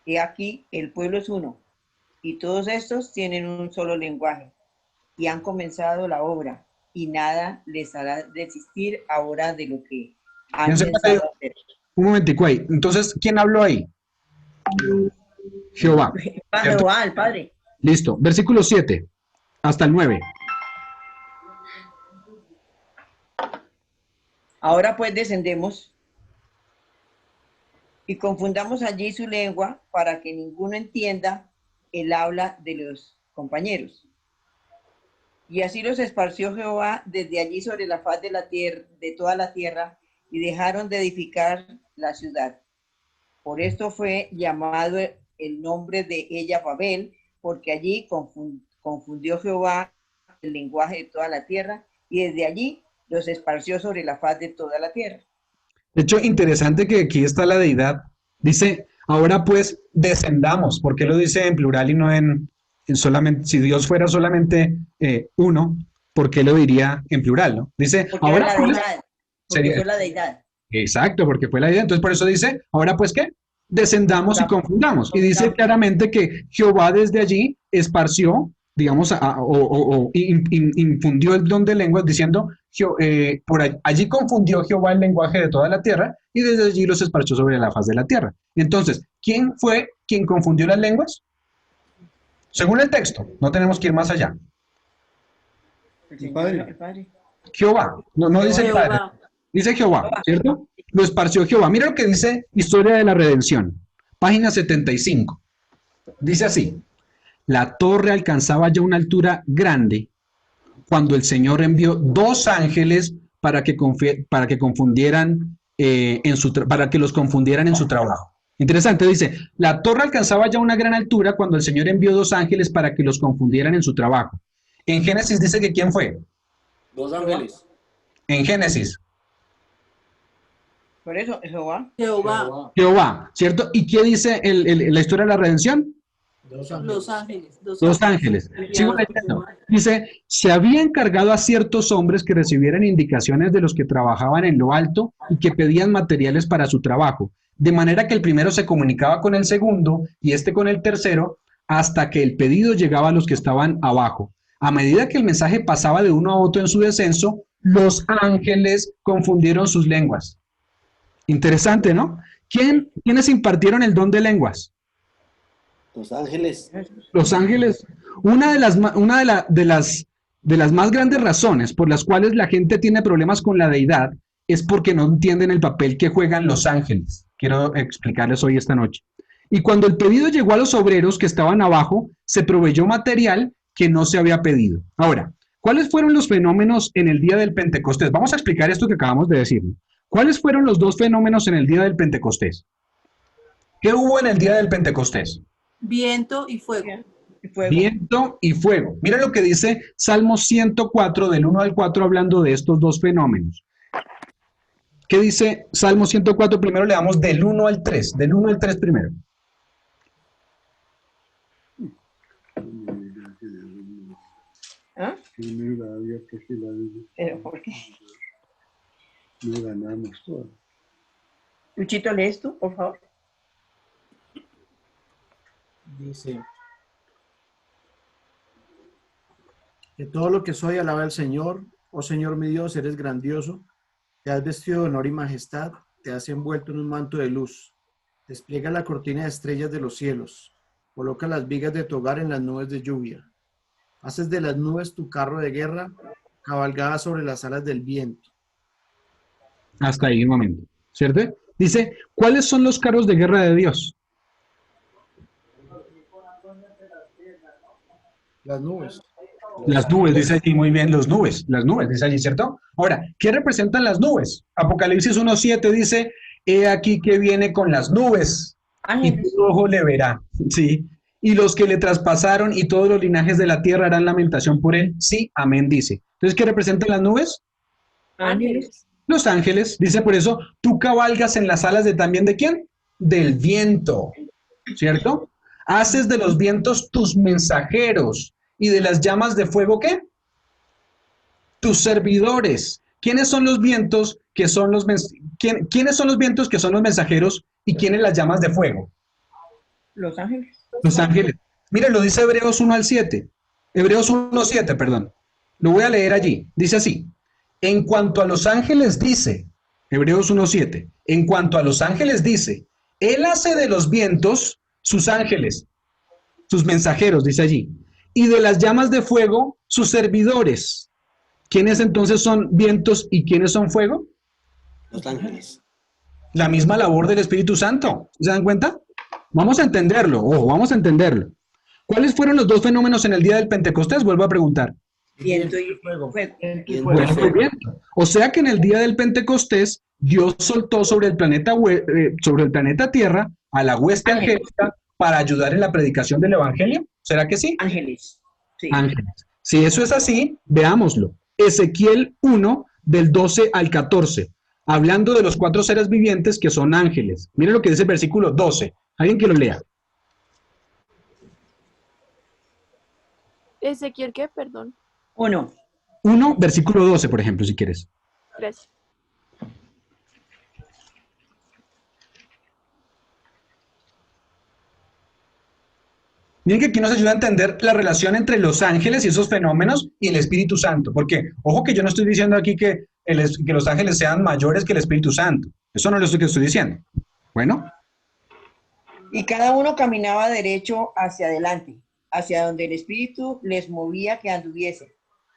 he aquí, el pueblo es uno, y todos estos tienen un solo lenguaje, y han comenzado la obra, y nada les hará desistir ahora de lo que han ¿Quién se pensado puede- hacer. Un momentico ahí. Entonces, ¿quién habló ahí? Jehová. Jehová, el Padre. Listo. Versículo 7 hasta el 9. Ahora pues descendemos y confundamos allí su lengua para que ninguno entienda el habla de los compañeros. Y así los esparció Jehová desde allí sobre la faz de la tierra, de toda la tierra, y dejaron de edificar la ciudad. Por esto fue llamado el nombre de ella Babel, porque allí confundió Jehová el lenguaje de toda la tierra, y desde allí los esparció sobre la faz de toda la tierra. De hecho, interesante que aquí está la deidad. Dice, ahora pues descendamos. ¿Por qué lo dice en plural y no en solamente? Si Dios fuera solamente uno, ¿por qué lo diría en plural, no? Dice, Porque ahora era la pues. deidad, porque fue la deidad. Exacto, porque fue la deidad. Entonces, por eso dice, ahora pues qué, descendamos y confundamos. Y dice claramente que Jehová desde allí esparció, digamos, infundió el don de lenguas, diciendo, allí confundió Jehová el lenguaje de toda la tierra y desde allí los esparció sobre la faz de la tierra. Entonces, ¿quién fue quien confundió las lenguas? Según el texto, no tenemos que ir más allá. El Padre. Jehová, no dice el Padre. Jehová. Dice Jehová, ¿cierto? Lo esparció Jehová. Mira lo que dice Historia de la Redención, página 75. Dice así, la torre alcanzaba ya una altura grande cuando el Señor envió 2 ángeles para que confundieran para que los confundieran en su trabajo. Interesante, dice, la torre alcanzaba ya una gran altura cuando el Señor envió 2 ángeles para que los confundieran en su trabajo. En Génesis dice que ¿quién fue? Dos ángeles. En Génesis, Por eso, Jehová. Jehová, Jehová, ¿cierto? ¿Y qué dice la historia de la redención? los ángeles. Dos ángeles. Sigo enviados por leyendo. Jehová. Dice, se había encargado a ciertos hombres que recibieran indicaciones de los que trabajaban en lo alto y que pedían materiales para su trabajo, de manera que el primero se comunicaba con el segundo y este con el tercero, hasta que el pedido llegaba a los que estaban abajo. A medida que el mensaje pasaba de uno a otro en su descenso, los ángeles confundieron sus lenguas. Interesante, ¿no? ¿Quiénes impartieron el don de lenguas? Los ángeles. Los ángeles. Una de las más grandes razones por las cuales la gente tiene problemas con la deidad es porque no entienden el papel que juegan los ángeles. Quiero explicarles hoy esta noche. Y cuando el pedido llegó a los obreros que estaban abajo, se proveyó material que no se había pedido. Ahora, ¿cuáles fueron los fenómenos en el día del Pentecostés? Vamos a explicar esto que acabamos de decir. ¿Cuáles fueron los dos fenómenos en el día del Pentecostés? ¿Qué hubo en el día del Pentecostés? Viento y fuego. Y fuego. Viento y fuego. Mira lo que dice Salmo 104, del 1 al 4, hablando de estos dos fenómenos. ¿Qué dice Salmo 104? Primero le damos del 1 al 3. Del 1 al 3 primero. ¿Ah? ¿Por qué? No ganamos todo. Luchito, ¿lees tú, por favor? Dice que todo lo que soy alaba al Señor. Oh Señor mi Dios, eres grandioso. Te has vestido de honor y majestad. Te has envuelto en un manto de luz. Despliega la cortina de estrellas de los cielos. Coloca las vigas de tu hogar en las nubes de lluvia. Haces de las nubes tu carro de guerra, cabalgada sobre las alas del viento. Hasta ahí un momento, ¿cierto? Dice, ¿cuáles son los carros de guerra de Dios? Las nubes. Las nubes, dice allí, muy bien, las nubes, dice allí, ¿cierto? Ahora, ¿qué representan las nubes? Apocalipsis 1:7 dice, he aquí que viene con las nubes, y tu ojo le verá, ¿sí? Y los que le traspasaron y todos los linajes de la tierra harán lamentación por él, sí, amén, dice. Entonces, ¿qué representan las nubes? Ángeles. Los ángeles, dice por eso, tú cabalgas en las alas de también, ¿de quién? Del viento, ¿cierto? Haces de los vientos tus mensajeros y de las llamas de fuego, ¿qué? Tus servidores. ¿Quiénes son los vientos que son los quiénes son los vientos que son los mensajeros y quiénes las llamas de fuego? Los ángeles. Los ángeles. Mira, lo dice Hebreos 1 al 7. Hebreos 1:7, perdón. Lo voy a leer allí. Dice así. En cuanto a los ángeles dice, Hebreos 1:7, en cuanto a los ángeles dice, él hace de los vientos sus ángeles, sus mensajeros, dice allí, y de las llamas de fuego sus servidores. ¿Quiénes entonces son vientos y quiénes son fuego? Los ángeles. La misma labor del Espíritu Santo. ¿Se dan cuenta? Vamos a entenderlo, ojo, vamos a entenderlo. ¿Cuáles fueron los dos fenómenos en el día del Pentecostés? Vuelvo a preguntar. Viento y fuego. Viento. O sea que en el día del Pentecostés, Dios soltó sobre el planeta Tierra a la hueste angélica para ayudar en la predicación del Evangelio. ¿Será que sí? Ángeles. Sí. Ángeles. Si eso es así, veámoslo. Ezequiel 1, del 12 al 14, hablando de los 4 seres vivientes que son ángeles. Miren lo que dice el versículo 12. Alguien que lo lea. Ezequiel, ¿qué? Perdón. 1. 1, versículo 12, por ejemplo, si quieres. Gracias. Miren que aquí nos ayuda a entender la relación entre los ángeles y esos fenómenos y el Espíritu Santo. Porque, ojo que yo no estoy diciendo aquí que los ángeles sean mayores que el Espíritu Santo. Eso no es lo que estoy diciendo. Bueno. Y cada uno caminaba derecho hacia adelante, hacia donde el Espíritu les movía que anduviesen.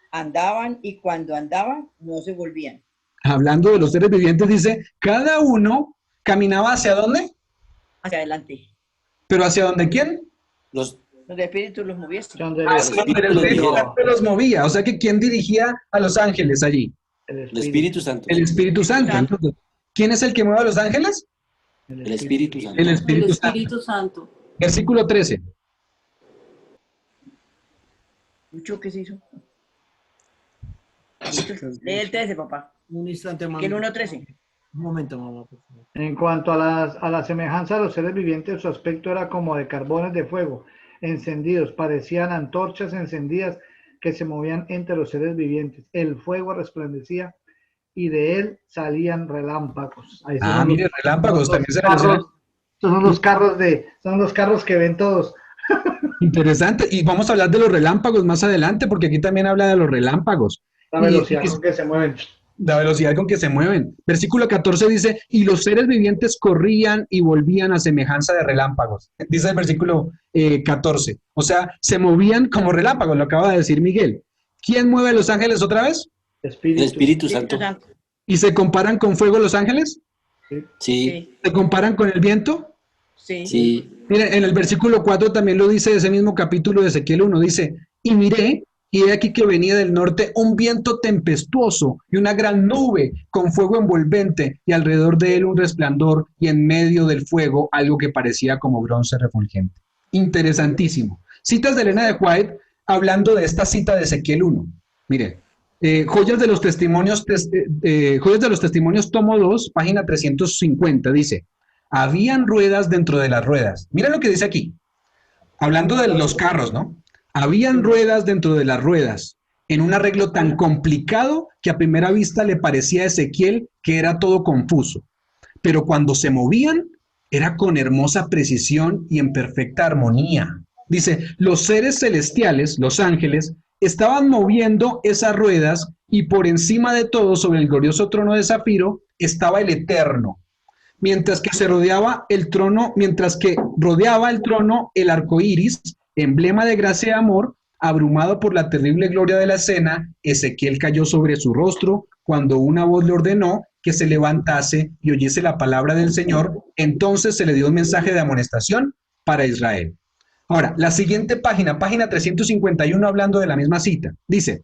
Andaban y cuando andaban no se volvían. Hablando de los seres vivientes, dice, cada uno caminaba ¿hacia dónde? Hacia adelante. ¿Pero hacia dónde quién? Donde el Espíritu los moviese. Donde el Espíritu los movía. O sea que ¿quién dirigía a los ángeles allí? El Espíritu Santo. El Espíritu Santo. Entonces, ¿quién es el que mueve a los ángeles? El Espíritu Santo. El Espíritu Santo. Versículo 13. ¿Escuchó qué se hizo? Lee el 13, papá. Un instante, mamá. Que el 1.13. Un momento, mamá, por favor. En cuanto a la semejanza de los seres vivientes, su aspecto era como de carbones de fuego encendidos, parecían antorchas encendidas que se movían entre los seres vivientes. El fuego resplandecía y de él salían relámpagos. Ahí Mire, relámpagos también se relacionan. Son los carros que ven todos. Interesante. Y vamos a hablar de los relámpagos más adelante, porque aquí también habla de los relámpagos. La velocidad con que se mueven. La velocidad con que se mueven. Versículo 14 dice, y los seres vivientes corrían y volvían a semejanza de relámpagos. Dice el versículo 14. O sea, se movían como relámpagos, lo acaba de decir Miguel. ¿Quién mueve a los ángeles otra vez? El Espíritu Santo. ¿Y se comparan con fuego los ángeles? Sí. ¿Se comparan con el viento? Sí. Miren, en el versículo 4 también lo dice ese mismo capítulo de Ezequiel 1, dice, y miré, y he aquí que venía del norte un viento tempestuoso y una gran nube con fuego envolvente, y alrededor de él un resplandor, y en medio del fuego algo que parecía como bronce refulgente. Interesantísimo. Citas de Elena de White hablando de esta cita de Ezequiel 1. Miren, Joyas de los Testimonios, tomo 2, página 350, dice, habían ruedas dentro de las ruedas. Miren lo que dice aquí, hablando de los carros, ¿no? Habían ruedas dentro de las ruedas, en un arreglo tan complicado que a primera vista le parecía a Ezequiel que era todo confuso. Pero cuando se movían, era con hermosa precisión y en perfecta armonía. Dice, los seres celestiales, los ángeles, estaban moviendo esas ruedas y por encima de todo, sobre el glorioso trono de zafiro, estaba el Eterno. Mientras que rodeaba el trono el arco iris, emblema de gracia y amor, abrumado por la terrible gloria de la escena, Ezequiel cayó sobre su rostro cuando una voz le ordenó que se levantase y oyese la palabra del Señor. Entonces se le dio un mensaje de amonestación para Israel. Ahora, la siguiente página 351, hablando de la misma cita, dice,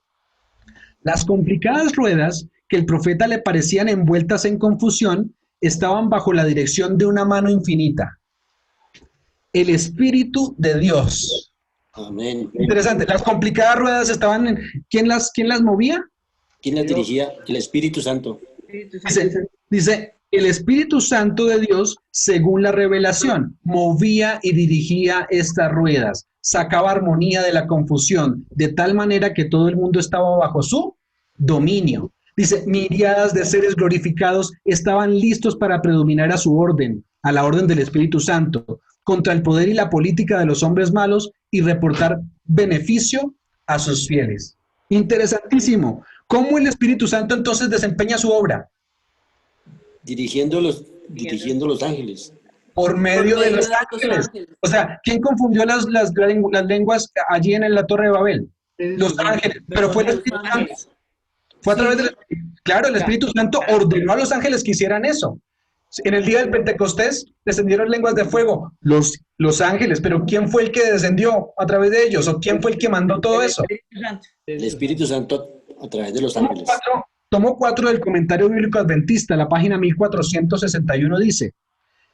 las complicadas ruedas que el profeta le parecían envueltas en confusión estaban bajo la dirección de una mano infinita. El Espíritu de Dios. Amén. Interesante. Las complicadas ruedas estaban en... ¿Quién las movía? ¿Quién las dirigía? El Espíritu Santo. Dice, el Espíritu Santo de Dios, según la revelación, movía y dirigía estas ruedas, sacaba armonía de la confusión, de tal manera que todo el mundo estaba bajo su dominio. Dice, miriadas de seres glorificados estaban listos para predominar a su orden, a la orden del Espíritu Santo, contra el poder y la política de los hombres malos y reportar beneficio a sus fieles. Interesantísimo. ¿Cómo el Espíritu Santo entonces desempeña su obra? Dirigiendo los ángeles. Por medio de los ángeles. O sea, ¿quién confundió las lenguas allí en la Torre de Babel? Los ángeles. Pero fue el Espíritu Santo. Fue a través del Espíritu. Claro, el Espíritu Santo ordenó a los ángeles que hicieran eso. En el día del Pentecostés descendieron lenguas de fuego, los ángeles, pero ¿quién fue el que descendió a través de ellos? ¿O quién fue el que mandó todo eso? El Espíritu Santo a través de los ángeles. Tomo 4 del Comentario Bíblico Adventista, la página 1461 dice,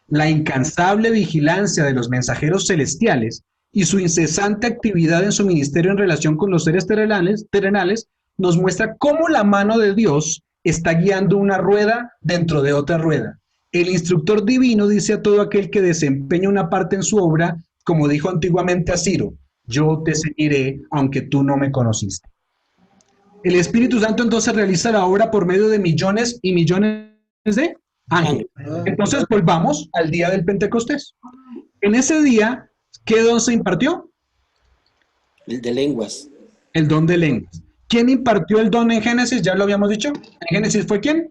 la incansable vigilancia de los mensajeros celestiales y su incesante actividad en su ministerio en relación con los seres terrenales nos muestra cómo la mano de Dios está guiando una rueda dentro de otra rueda. El instructor divino dice a todo aquel que desempeña una parte en su obra, como dijo antiguamente a Ciro, yo te seguiré aunque tú no me conociste. El Espíritu Santo entonces realiza la obra por medio de millones y millones de ángeles. Entonces volvamos al día del Pentecostés. En ese día, ¿qué don se impartió? El de lenguas. El don de lenguas. ¿Quién impartió el don en Génesis? Ya lo habíamos dicho. ¿En Génesis fue quién?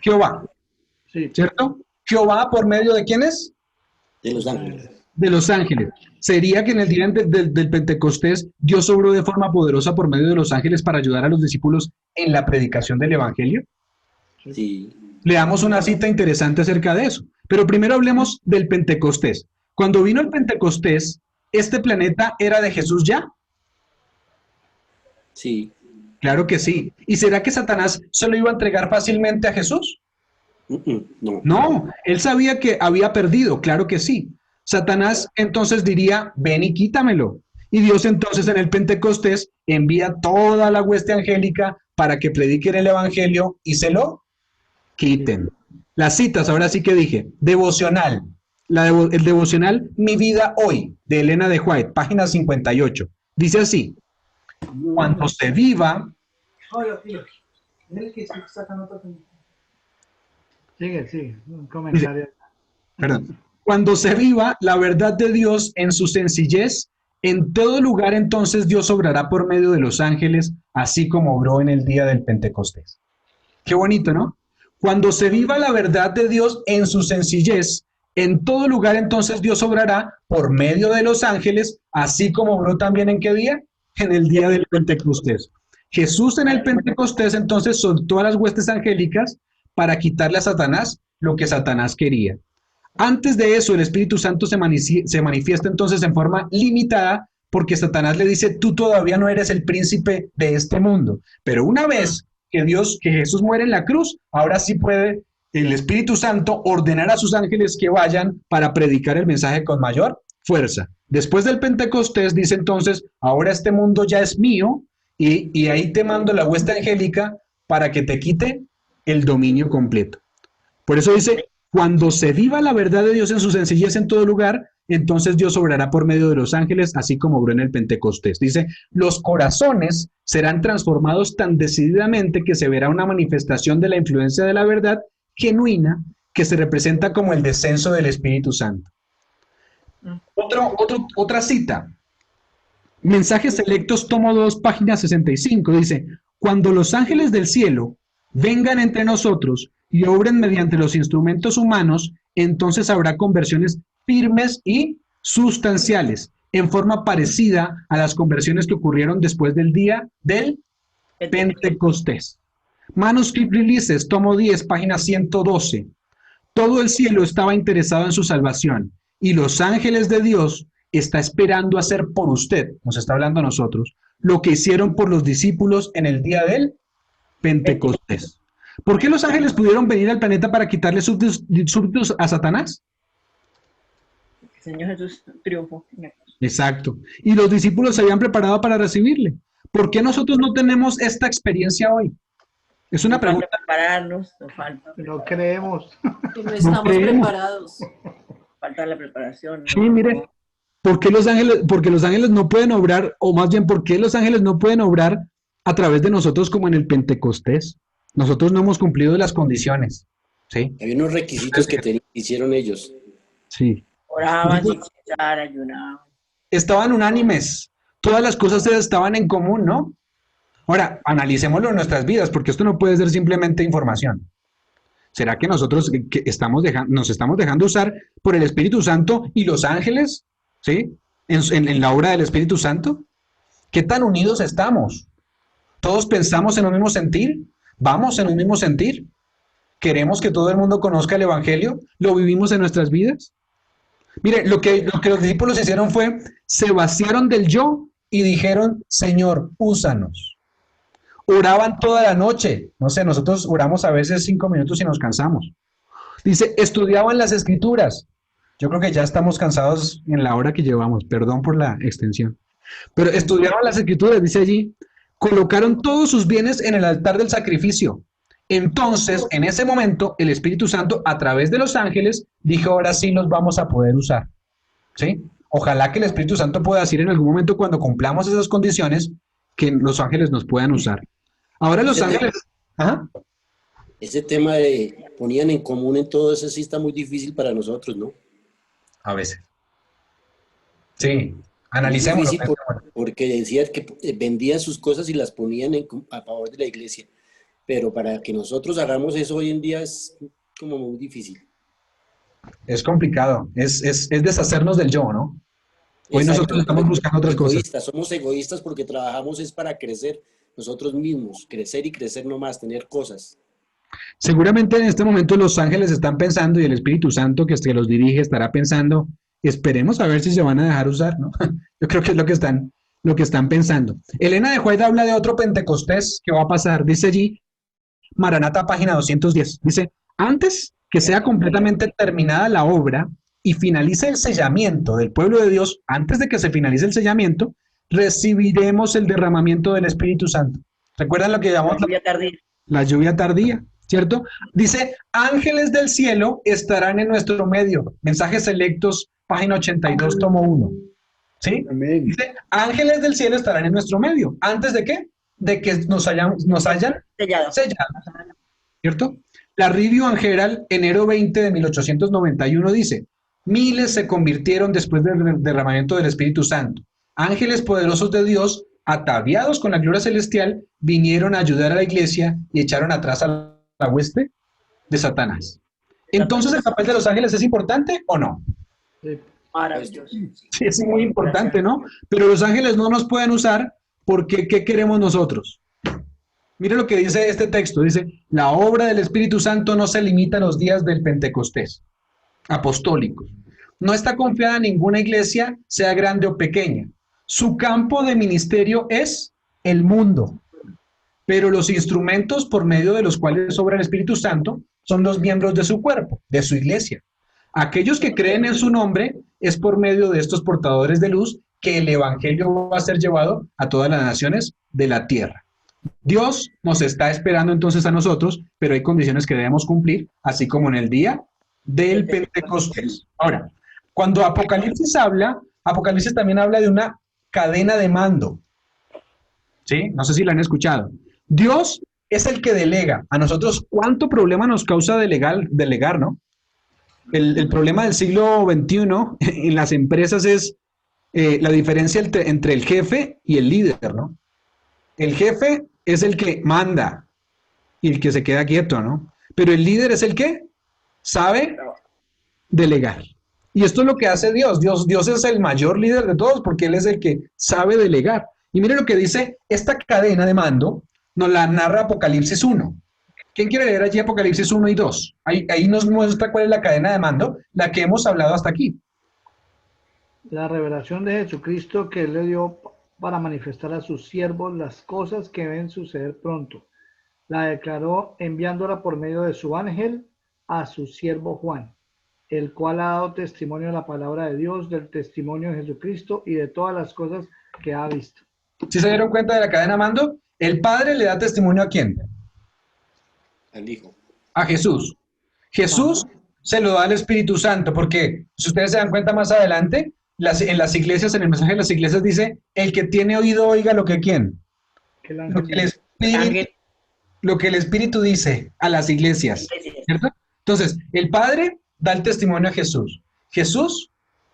Jehová. Sí. ¿Cierto? Jehová, ¿por medio de quiénes? De los ángeles. De los ángeles. ¿Sería que en el día del Pentecostés Dios obró de forma poderosa por medio de los ángeles para ayudar a los discípulos en la predicación del Evangelio? Sí. Leamos una cita interesante acerca de eso. Pero primero hablemos del Pentecostés. Cuando vino el Pentecostés, ¿este planeta era de Jesús ya? Sí. Claro que sí. ¿Y será que Satanás se lo iba a entregar fácilmente a Jesús? No. No, él sabía que había perdido, claro que sí. Satanás entonces diría, ven y quítamelo. Y Dios entonces en el Pentecostés envía toda la hueste angélica para que prediquen el Evangelio y se lo quiten. Las citas, ahora sí que dije, devocional. El devocional Mi Vida Hoy, de Elena de White, página 58. Dice así, cuando se viva... Sigue, un comentario. Perdón. Cuando se viva la verdad de Dios en su sencillez, en todo lugar entonces Dios obrará por medio de los ángeles, así como obró en el día del Pentecostés. Qué bonito, ¿no? Cuando se viva la verdad de Dios en su sencillez, en todo lugar entonces Dios obrará por medio de los ángeles, así como obró también ¿en qué día? En el día del Pentecostés. Jesús en el Pentecostés entonces soltó a las huestes angélicas para quitarle a Satanás lo que Satanás quería. Antes de eso, el Espíritu Santo se manifiesta entonces en forma limitada porque Satanás le dice, tú todavía no eres el príncipe de este mundo. Pero una vez que Jesús muere en la cruz, ahora sí puede el Espíritu Santo ordenar a sus ángeles que vayan para predicar el mensaje con mayor fuerza. Después del Pentecostés dice entonces, ahora este mundo ya es mío y ahí te mando la hueste angélica para que te quite el dominio completo. Por eso dice, cuando se viva la verdad de Dios en su sencillez en todo lugar, entonces Dios obrará por medio de los ángeles, así como obró en el Pentecostés. Dice, los corazones serán transformados tan decididamente que se verá una manifestación de la influencia de la verdad genuina que se representa como el descenso del Espíritu Santo. Otra cita. Mensajes Selectos, tomo 2, página 65, dice, cuando los ángeles del cielo vengan entre nosotros y obren mediante los instrumentos humanos, entonces habrá conversiones firmes y sustanciales, en forma parecida a las conversiones que ocurrieron después del día del Pentecostés. Manuscript Releases, tomo 10, página 112. Todo el cielo estaba interesado en su salvación y los ángeles de Dios está esperando hacer por usted, nos está hablando a nosotros, lo que hicieron por los discípulos en el día del Pentecostés. ¿Por qué los ángeles pudieron venir al planeta para quitarle súbditos a Satanás? El Señor Jesús triunfó. Exacto. Y los discípulos se habían preparado para recibirle. ¿Por qué nosotros no tenemos esta experiencia hoy? Es una pregunta. Prepararnos, nos falta. No creemos. No estamos preparados. Falta la preparación. ¿no? Sí, mire, ¿por qué los ángeles no pueden obrar, o más bien, por qué los ángeles no pueden obrar a través de nosotros como en el Pentecostés? Nosotros no hemos cumplido las condiciones, ¿sí? Hay unos requisitos que hicieron ellos. Sí. Oraban, ayunaban. Estaban unánimes. Todas las cosas estaban en común, ¿no? Ahora, analicémoslo en nuestras vidas, porque esto no puede ser simplemente información. ¿Será que nosotros nos estamos dejando usar por el Espíritu Santo y los ángeles, ¿sí? En la obra del Espíritu Santo. ¿Qué tan unidos estamos? ¿Todos pensamos en un mismo sentir? ¿Vamos en un mismo sentir? ¿Queremos que todo el mundo conozca el Evangelio? ¿Lo vivimos en nuestras vidas? Mire, lo que los discípulos hicieron fue, se vaciaron del yo y dijeron, Señor, úsanos. Oraban toda la noche. No sé, nosotros oramos a veces 5 minutos y nos cansamos. Dice, estudiaban las Escrituras. Yo creo que ya estamos cansados en la hora que llevamos. Perdón por la extensión. Pero estudiaban las Escrituras, dice allí. Colocaron todos sus bienes en el altar del sacrificio. Entonces, en ese momento, el Espíritu Santo, a través de los ángeles, dijo, ahora sí los vamos a poder usar. ¿Sí? Ojalá que el Espíritu Santo pueda decir en algún momento, cuando cumplamos esas condiciones, que los ángeles nos puedan usar. Ahora los ángeles... ¿Ajá? Ese tema de ponían en común en todo eso sí está muy difícil para nosotros, ¿no? A veces. Sí, analicémoslo. Porque decían que vendían sus cosas y las ponían a favor de la iglesia. Pero para que nosotros hagamos eso hoy en día es como muy difícil. Es complicado, es deshacernos del yo, ¿no? Hoy Exacto. nosotros estamos buscando otras cosas. Somos egoístas porque trabajamos es para crecer nosotros mismos, crecer y crecer nomás, tener cosas. Seguramente en este momento los ángeles están pensando y el Espíritu Santo que los dirige estará pensando, esperemos a ver si se van a dejar usar, ¿no? Yo creo que es lo que están pensando. Elena de White habla de otro Pentecostés que va a pasar, dice allí, Maranata, página 210, dice, antes que sea completamente terminada la obra, y finalice el sellamiento del pueblo de Dios, antes de que se finalice el sellamiento, recibiremos el derramamiento del Espíritu Santo. ¿Recuerdan lo que llamamos la lluvia tardía? ¿Cierto? Dice, ángeles del cielo estarán en nuestro medio. Mensajes selectos, página 82, tomo 1. ¿Sí? Amén. Dice, ángeles del cielo estarán en nuestro medio. ¿Antes de qué? De que nos hayan sellado. ¿Cierto? La Review and Herald, enero 20 de 1891, dice, miles se convirtieron después del derramamiento del Espíritu Santo. Ángeles poderosos de Dios, ataviados con la gloria celestial, vinieron a ayudar a la iglesia y echaron atrás a la hueste de Satanás. Entonces, ¿el papel de los ángeles es importante o no? Sí. Maravilloso. Sí, es muy importante, ¿no? Pero los ángeles no nos pueden usar porque ¿qué queremos nosotros? Mire lo que dice este texto. Dice, la obra del Espíritu Santo no se limita a los días del Pentecostés apostólicos. No está confiada en ninguna iglesia, sea grande o pequeña. Su campo de ministerio es el mundo. Pero los instrumentos por medio de los cuales obra el Espíritu Santo son los miembros de su cuerpo, de su iglesia. Aquellos que creen en su nombre es por medio de estos portadores de luz que el evangelio va a ser llevado a todas las naciones de la tierra. Dios nos está esperando entonces a nosotros, pero hay condiciones que debemos cumplir, así como en el día del Pentecostés. Ahora, cuando Apocalipsis habla, Apocalipsis también habla de una cadena de mando. ¿Sí? No sé si la han escuchado. Dios es el que delega. A nosotros, ¿cuánto problema nos causa delegar, no? El problema del siglo XXI en las empresas es la diferencia entre el jefe y el líder, ¿no? El jefe es el que manda y el que se queda quieto, ¿no? Pero el líder es el que sabe delegar. Y esto es lo que hace Dios. Dios es el mayor líder de todos porque Él es el que sabe delegar. Y mire lo que dice esta cadena de mando, nos la narra Apocalipsis 1. ¿Quién quiere leer allí Apocalipsis 1 y 2? Ahí nos muestra cuál es la cadena de mando, la que hemos hablado hasta aquí. La revelación de Jesucristo que Él le dio para manifestar a sus siervos las cosas que deben suceder pronto. La declaró enviándola por medio de su ángel a su siervo Juan, el cual ha dado testimonio de la palabra de Dios, del testimonio de Jesucristo y de todas las cosas que ha visto. ¿Sí se dieron cuenta de la cadena de mando? El Padre le da testimonio ¿a quién? Al Hijo. A Jesús. Jesús se lo da al Espíritu Santo, porque si ustedes se dan cuenta más adelante, en las iglesias, en el mensaje de las iglesias dice, el que tiene oído oiga lo que ¿quién? Lo que el Espíritu dice a las iglesias, ¿cierto? Entonces, el Padre da el testimonio a Jesús. Jesús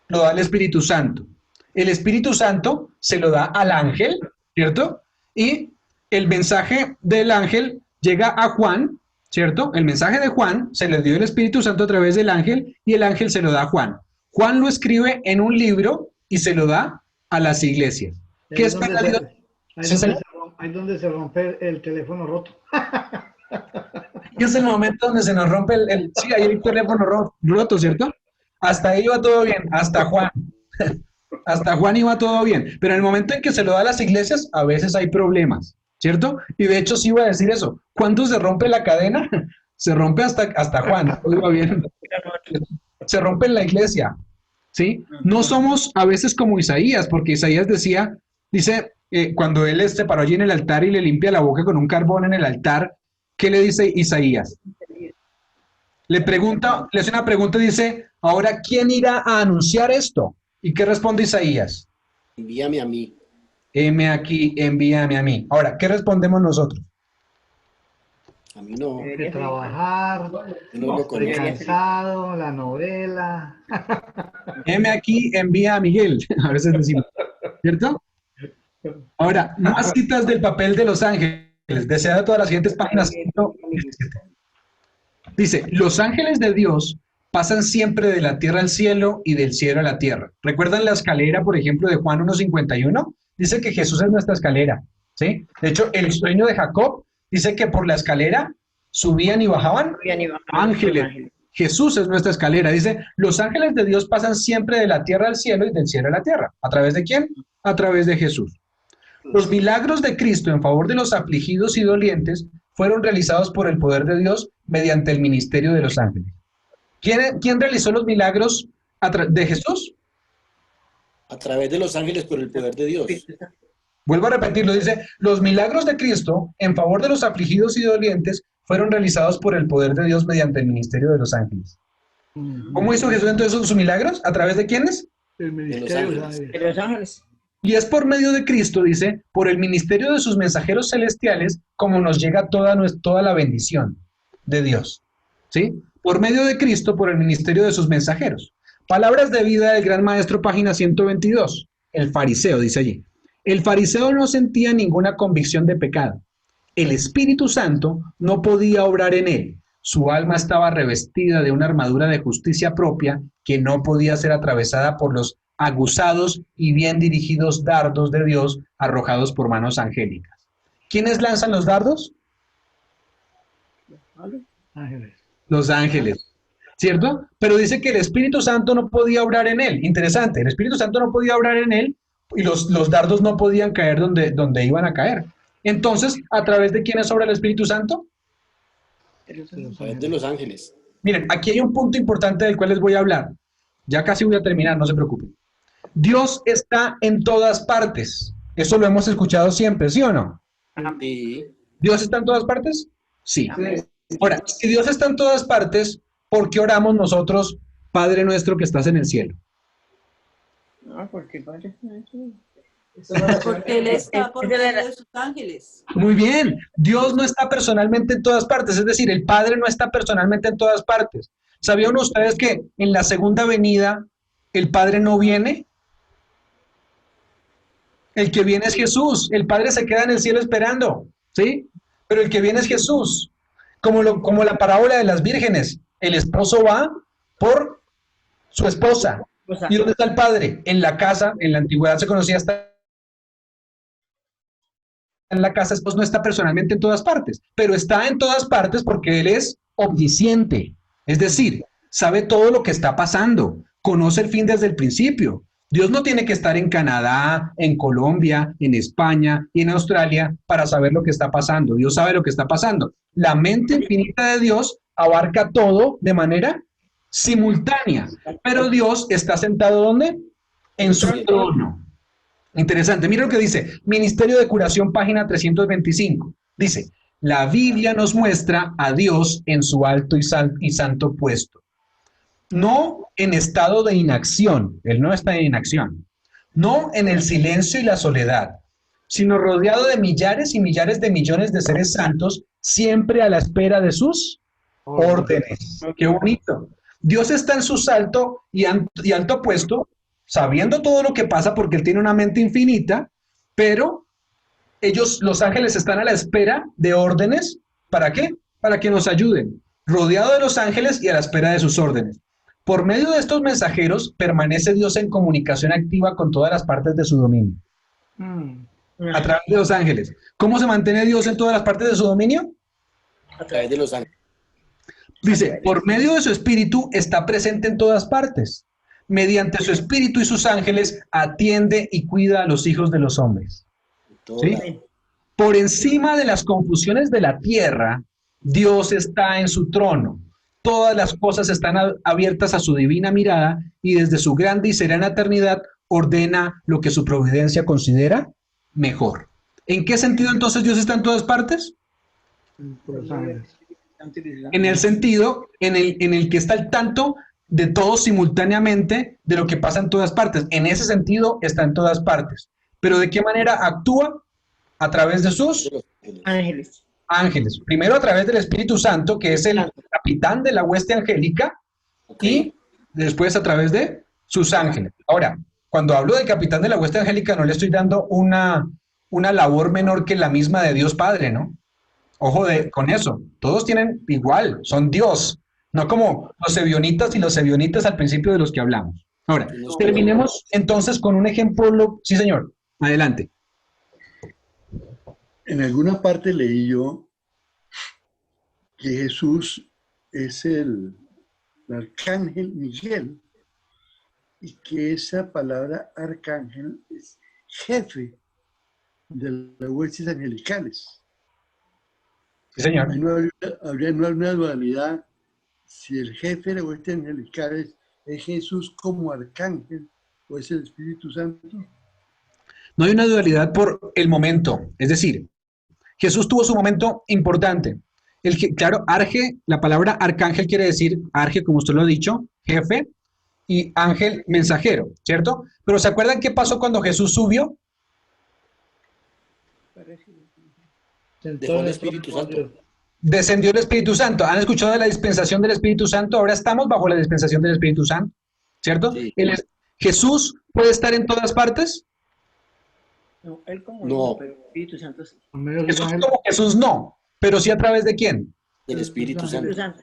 lo da al Espíritu Santo. El Espíritu Santo se lo da al ángel, ¿cierto? Y el mensaje del ángel llega a Juan, ¿cierto? El mensaje de Juan se le dio el Espíritu Santo a través del ángel y el ángel se lo da a Juan. Juan lo escribe en un libro y se lo da a las iglesias. ¿Qué espera Dios? Ahí es donde se rompe el teléfono roto. Y es el momento donde se nos rompe sí, hay el teléfono roto, ¿cierto? Hasta ahí iba todo bien, hasta Juan. Hasta Juan iba todo bien. Pero en el momento en que se lo da a las iglesias, a veces hay problemas, ¿cierto? Y de hecho sí iba a decir eso. ¿Cuándo se rompe la cadena? Se rompe hasta Juan. Todo iba bien. Se rompe en la iglesia, ¿sí? No somos a veces como Isaías, porque Isaías dice, cuando él se paró allí en el altar y le limpia la boca con un carbón en el altar, ¿qué le dice Isaías? Le hace una pregunta y dice, ahora, ¿quién irá a anunciar esto? ¿Y qué responde Isaías? Envíame a mí. Heme aquí, envíame a mí. Ahora, ¿qué respondemos nosotros? A mí no. Que trabajar, No lo estoy conozco. cansado, la novela. Heme aquí, envía a Miguel. A veces decimos, ¿cierto? Ahora, más citas del papel de los ángeles. Deseado todas las siguientes páginas. 117. Dice, los ángeles de Dios pasan siempre de la tierra al cielo y del cielo a la tierra. ¿Recuerdan la escalera, por ejemplo, de Juan 1:51? Dice que Jesús es nuestra escalera, ¿sí? De hecho, el sueño de Jacob dice que por la escalera subían y bajaban ángeles. Jesús es nuestra escalera. Dice, los ángeles de Dios pasan siempre de la tierra al cielo y del cielo a la tierra. ¿A través de quién? A través de Jesús. Los milagros de Cristo en favor de los afligidos y dolientes fueron realizados por el poder de Dios mediante el ministerio de los ángeles. ¿Quién realizó los milagros ¿De Jesús? A través de los ángeles por el poder de Dios. Vuelvo a repetirlo, dice, los milagros de Cristo en favor de los afligidos y dolientes fueron realizados por el poder de Dios mediante el ministerio de los ángeles. ¿Cómo hizo Jesús entonces sus milagros? ¿A través de quiénes? El De los ministerio de los ángeles. ángeles. De los ángeles. Y es por medio de Cristo, dice, por el ministerio de sus mensajeros celestiales, como nos llega toda la bendición de Dios. ¿Sí? Por medio de Cristo, por el ministerio de sus mensajeros. Palabras de vida del gran maestro, página 122. El fariseo, dice allí. El fariseo no sentía ninguna convicción de pecado. El Espíritu Santo no podía obrar en él. Su alma estaba revestida de una armadura de justicia propia que no podía ser atravesada por los aguzados y bien dirigidos dardos de Dios arrojados por manos angélicas. ¿Quiénes lanzan los dardos? Ángeles. Los ángeles, ¿cierto? Pero dice que el Espíritu Santo no podía obrar en él. Interesante, el Espíritu Santo no podía obrar en él y los dardos no podían caer donde iban a caer. Entonces, ¿a través de quiénes obra el Espíritu Santo? A través de los ángeles. Miren, aquí hay un punto importante del cual les voy a hablar. Ya casi voy a terminar, no se preocupen. Dios está en todas partes. Eso lo hemos escuchado siempre, ¿sí o no? Sí. ¿Dios está en todas partes? Sí. Sí. Ahora, si Dios está en todas partes, ¿por qué oramos nosotros, Padre nuestro que estás en el cielo? No, porque Padre. Porque Él está por medio de sus ángeles. Muy bien, Dios no está personalmente en todas partes, es decir, el Padre no está personalmente en todas partes. ¿Sabían ustedes que en la segunda venida el Padre no viene? El que viene es Jesús, el Padre se queda en el cielo esperando, ¿sí? Pero el que viene es Jesús, como la parábola de las vírgenes, el esposo va por su esposa. ¿Y dónde está el Padre? En la casa, en la antigüedad se conocía hasta en la casa, pues no está personalmente en todas partes, pero está en todas partes porque Él es omnisciente, es decir, sabe todo lo que está pasando, conoce el fin desde el principio. Dios no tiene que estar en Canadá, en Colombia, en España y en Australia para saber lo que está pasando. Dios sabe lo que está pasando. La mente infinita de Dios abarca todo de manera simultánea, pero Dios está sentado ¿dónde? En su trono. Interesante, mira lo que dice, Ministerio de Curación, página 325. Dice, la Biblia nos muestra a Dios en su alto y santo puesto. No en estado de inacción, Él no está en inacción. No en el silencio y la soledad, sino rodeado de millares y millares de millones de seres santos, siempre a la espera de sus órdenes. Qué bonito. Dios está en su alto y alto puesto, sabiendo todo lo que pasa porque Él tiene una mente infinita, pero los ángeles están a la espera de órdenes. ¿Para qué? Para que nos ayuden, rodeado de los ángeles y a la espera de sus órdenes. Por medio de estos mensajeros permanece Dios en comunicación activa con todas las partes de su dominio. A través de los ángeles. ¿Cómo se mantiene Dios en todas las partes de su dominio? A través de los ángeles. Dice, por medio de su espíritu está presente en todas partes. Mediante su espíritu y sus ángeles atiende y cuida a los hijos de los hombres. ¿Sí? Por encima de las confusiones de la tierra, Dios está en su trono. Todas las cosas están abiertas a su divina mirada y desde su grande y serena eternidad ordena lo que su providencia considera mejor. ¿En qué sentido entonces Dios está en todas partes? En el sentido en el que está al tanto de todo simultáneamente de lo que pasa en todas partes. En ese sentido está en todas partes. ¿Pero de qué manera actúa? A través de sus ángeles. Ángeles. Primero a través del Espíritu Santo, que es el capitán de la hueste angélica, y después a través de sus ángeles. Ahora, cuando hablo del capitán de la hueste angélica, no le estoy dando una labor menor que la misma de Dios Padre, ¿no? Ojo con eso. Todos tienen igual, son Dios. No como los ebionitas y los ebionitas al principio de los que hablamos. Ahora, terminemos entonces con un ejemplo. Sí, señor. Adelante. En alguna parte leí yo que Jesús es el arcángel Miguel y que esa palabra arcángel es jefe de las huestes angelicales. Sí, señor. No habría una dualidad si el jefe de las huestes angelicales ¿Es Jesús como arcángel o es el Espíritu Santo? No hay una dualidad por el momento. Es decir, Jesús tuvo su momento importante. Claro, arge, la palabra arcángel quiere decir, arge, como usted lo ha dicho, jefe, y ángel, mensajero, ¿cierto? Pero ¿se acuerdan qué pasó cuando Jesús subió? Dejó el Espíritu Santo. Descendió el Espíritu Santo. ¿Han escuchado de la dispensación del Espíritu Santo? Ahora estamos bajo la dispensación del Espíritu Santo, ¿cierto? Sí. ¿Jesús puede estar en todas partes? No, él como No. hijo, pero el Espíritu Santo sí. Jesús como Jesús no, pero sí a través de quién. Del Espíritu Santo. Espíritu Santo.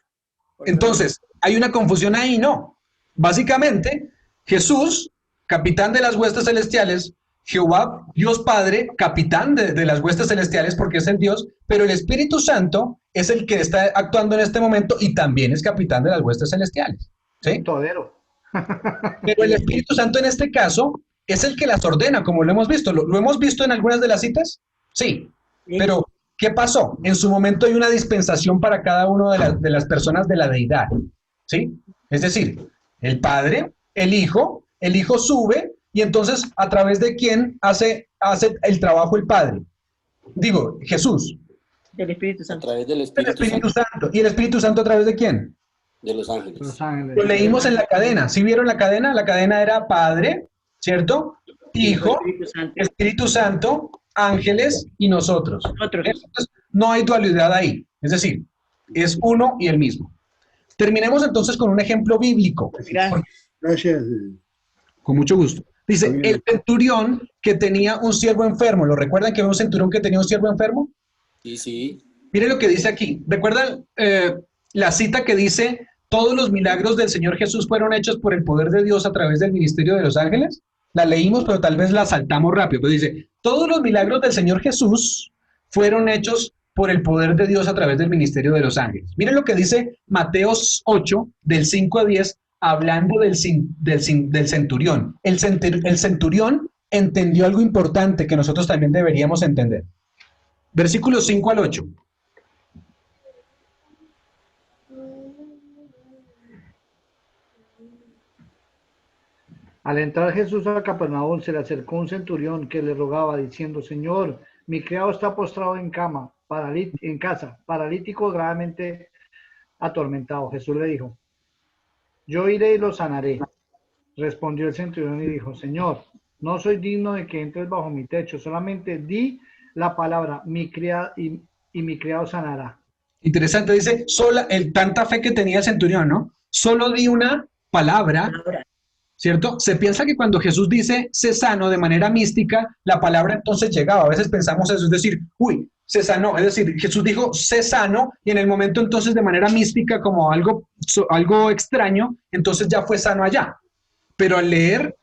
Entonces, hay una confusión ahí, ¿no? Básicamente, Jesús, capitán de las huestes celestiales, Jehová, Dios Padre, capitán de las huestes celestiales porque es el Dios, pero el Espíritu Santo es el que está actuando en este momento y también es capitán de las huestes celestiales, ¿sí? Todero. Pero el Espíritu Santo en este caso es el que las ordena, como lo hemos visto. ¿Lo hemos visto en algunas de las citas? Sí. Pero, ¿qué pasó? En su momento hay una dispensación para cada una de las personas de la deidad, ¿sí? Es decir, el Padre, el Hijo sube y entonces, ¿a través de quién hace el trabajo el Padre? Digo, Jesús. Del Espíritu A Santo. través del El Espíritu Espíritu Santo. Santo. ¿Y el Espíritu Santo a través de quién? De los ángeles. Los ángeles. Lo leímos en la cadena. ¿Sí vieron la cadena? La cadena era Padre, ¿cierto? Hijo, Espíritu Santo. Espíritu Santo, ángeles y nosotros. Nosotros. Entonces, no hay dualidad ahí. Es decir, es uno y el mismo. Terminemos entonces con un ejemplo bíblico. Gracias. Gracias. Con mucho gusto. Dice, el centurión que tenía un siervo enfermo. ¿Lo recuerdan que había un centurión que tenía un siervo enfermo? Sí, sí. Miren lo que dice aquí. ¿Recuerdan la cita que dice, todos los milagros del Señor Jesús fueron hechos por el poder de Dios a través del ministerio de los ángeles? La leímos, pero tal vez la saltamos rápido. Pero dice, todos los milagros del Señor Jesús fueron hechos por el poder de Dios a través del ministerio de los ángeles. Miren lo que dice Mateo 8, del 5 a 10, hablando del centurión. El centurión entendió algo importante que nosotros también deberíamos entender. Versículos 5 al 8. Al entrar Jesús a Capernaum, se le acercó un centurión que le rogaba, diciendo, Señor, mi criado está postrado en cama, en casa, paralítico, gravemente atormentado. Jesús le dijo, yo iré y lo sanaré. Respondió el centurión y dijo, Señor, no soy digno de que entres bajo mi techo, solamente di la palabra, y mi criado sanará. Interesante, dice, tanta fe que tenía el centurión, ¿no? Solo di una palabra, ¿cierto? Se piensa que cuando Jesús dice sé sano de manera mística, la palabra entonces llegaba. A veces pensamos eso, es decir, uy, se sanó. Es decir, Jesús dijo sé sano y en el momento entonces de manera mística como algo extraño, entonces ya fue sano allá. Pero al leer,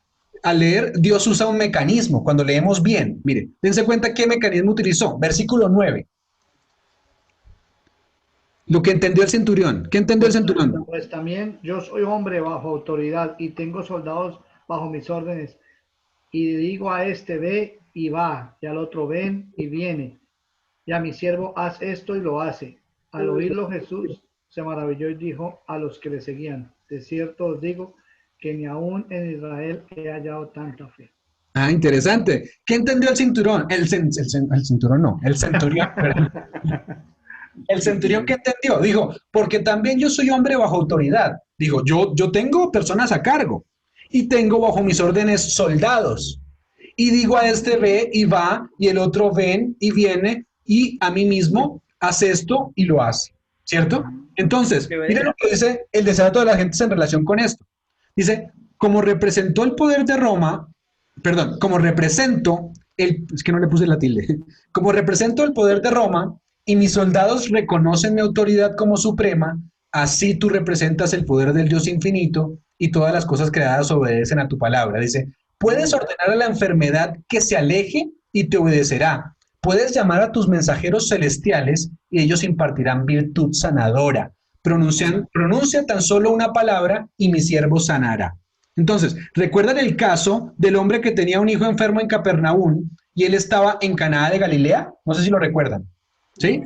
Dios usa un mecanismo. Cuando leemos bien, mire, dense cuenta qué mecanismo utilizó. Versículo 9. Lo que entendió el centurión. ¿Qué entendió el centurión? Pues también yo soy hombre bajo autoridad y tengo soldados bajo mis órdenes. Y digo a este, ve y va, y al otro, ven y viene. Y a mi siervo, haz esto y lo hace. Al oírlo Jesús se maravilló y dijo a los que le seguían, de cierto os digo que ni aún en Israel he hallado tanta fe. Ah, interesante. ¿Qué entendió el cinturón? El cinturón no, el centurión. El centurión, ¿qué entendió? Dijo, porque también yo soy hombre bajo autoridad. Dijo, yo tengo personas a cargo y tengo bajo mis órdenes soldados. Y digo a este ve y va, y el otro ven y viene, y a mí mismo hace esto y lo hace. ¿Cierto? Entonces, miren lo que dice el desato de la gente en relación con esto. Dice, como representó el poder de Roma, perdón, como represento, es que no le puse la tilde, como represento el poder de Roma, y mis soldados reconocen mi autoridad como suprema, así tú representas el poder del Dios infinito y todas las cosas creadas obedecen a tu palabra. Dice, puedes ordenar a la enfermedad que se aleje y te obedecerá. Puedes llamar a tus mensajeros celestiales y ellos impartirán virtud sanadora. Pronuncia tan solo una palabra y mi siervo sanará. Entonces, ¿recuerdan el caso del hombre que tenía un hijo enfermo en Capernaum y él estaba en Caná de Galilea? No sé si lo recuerdan. ¿Sí?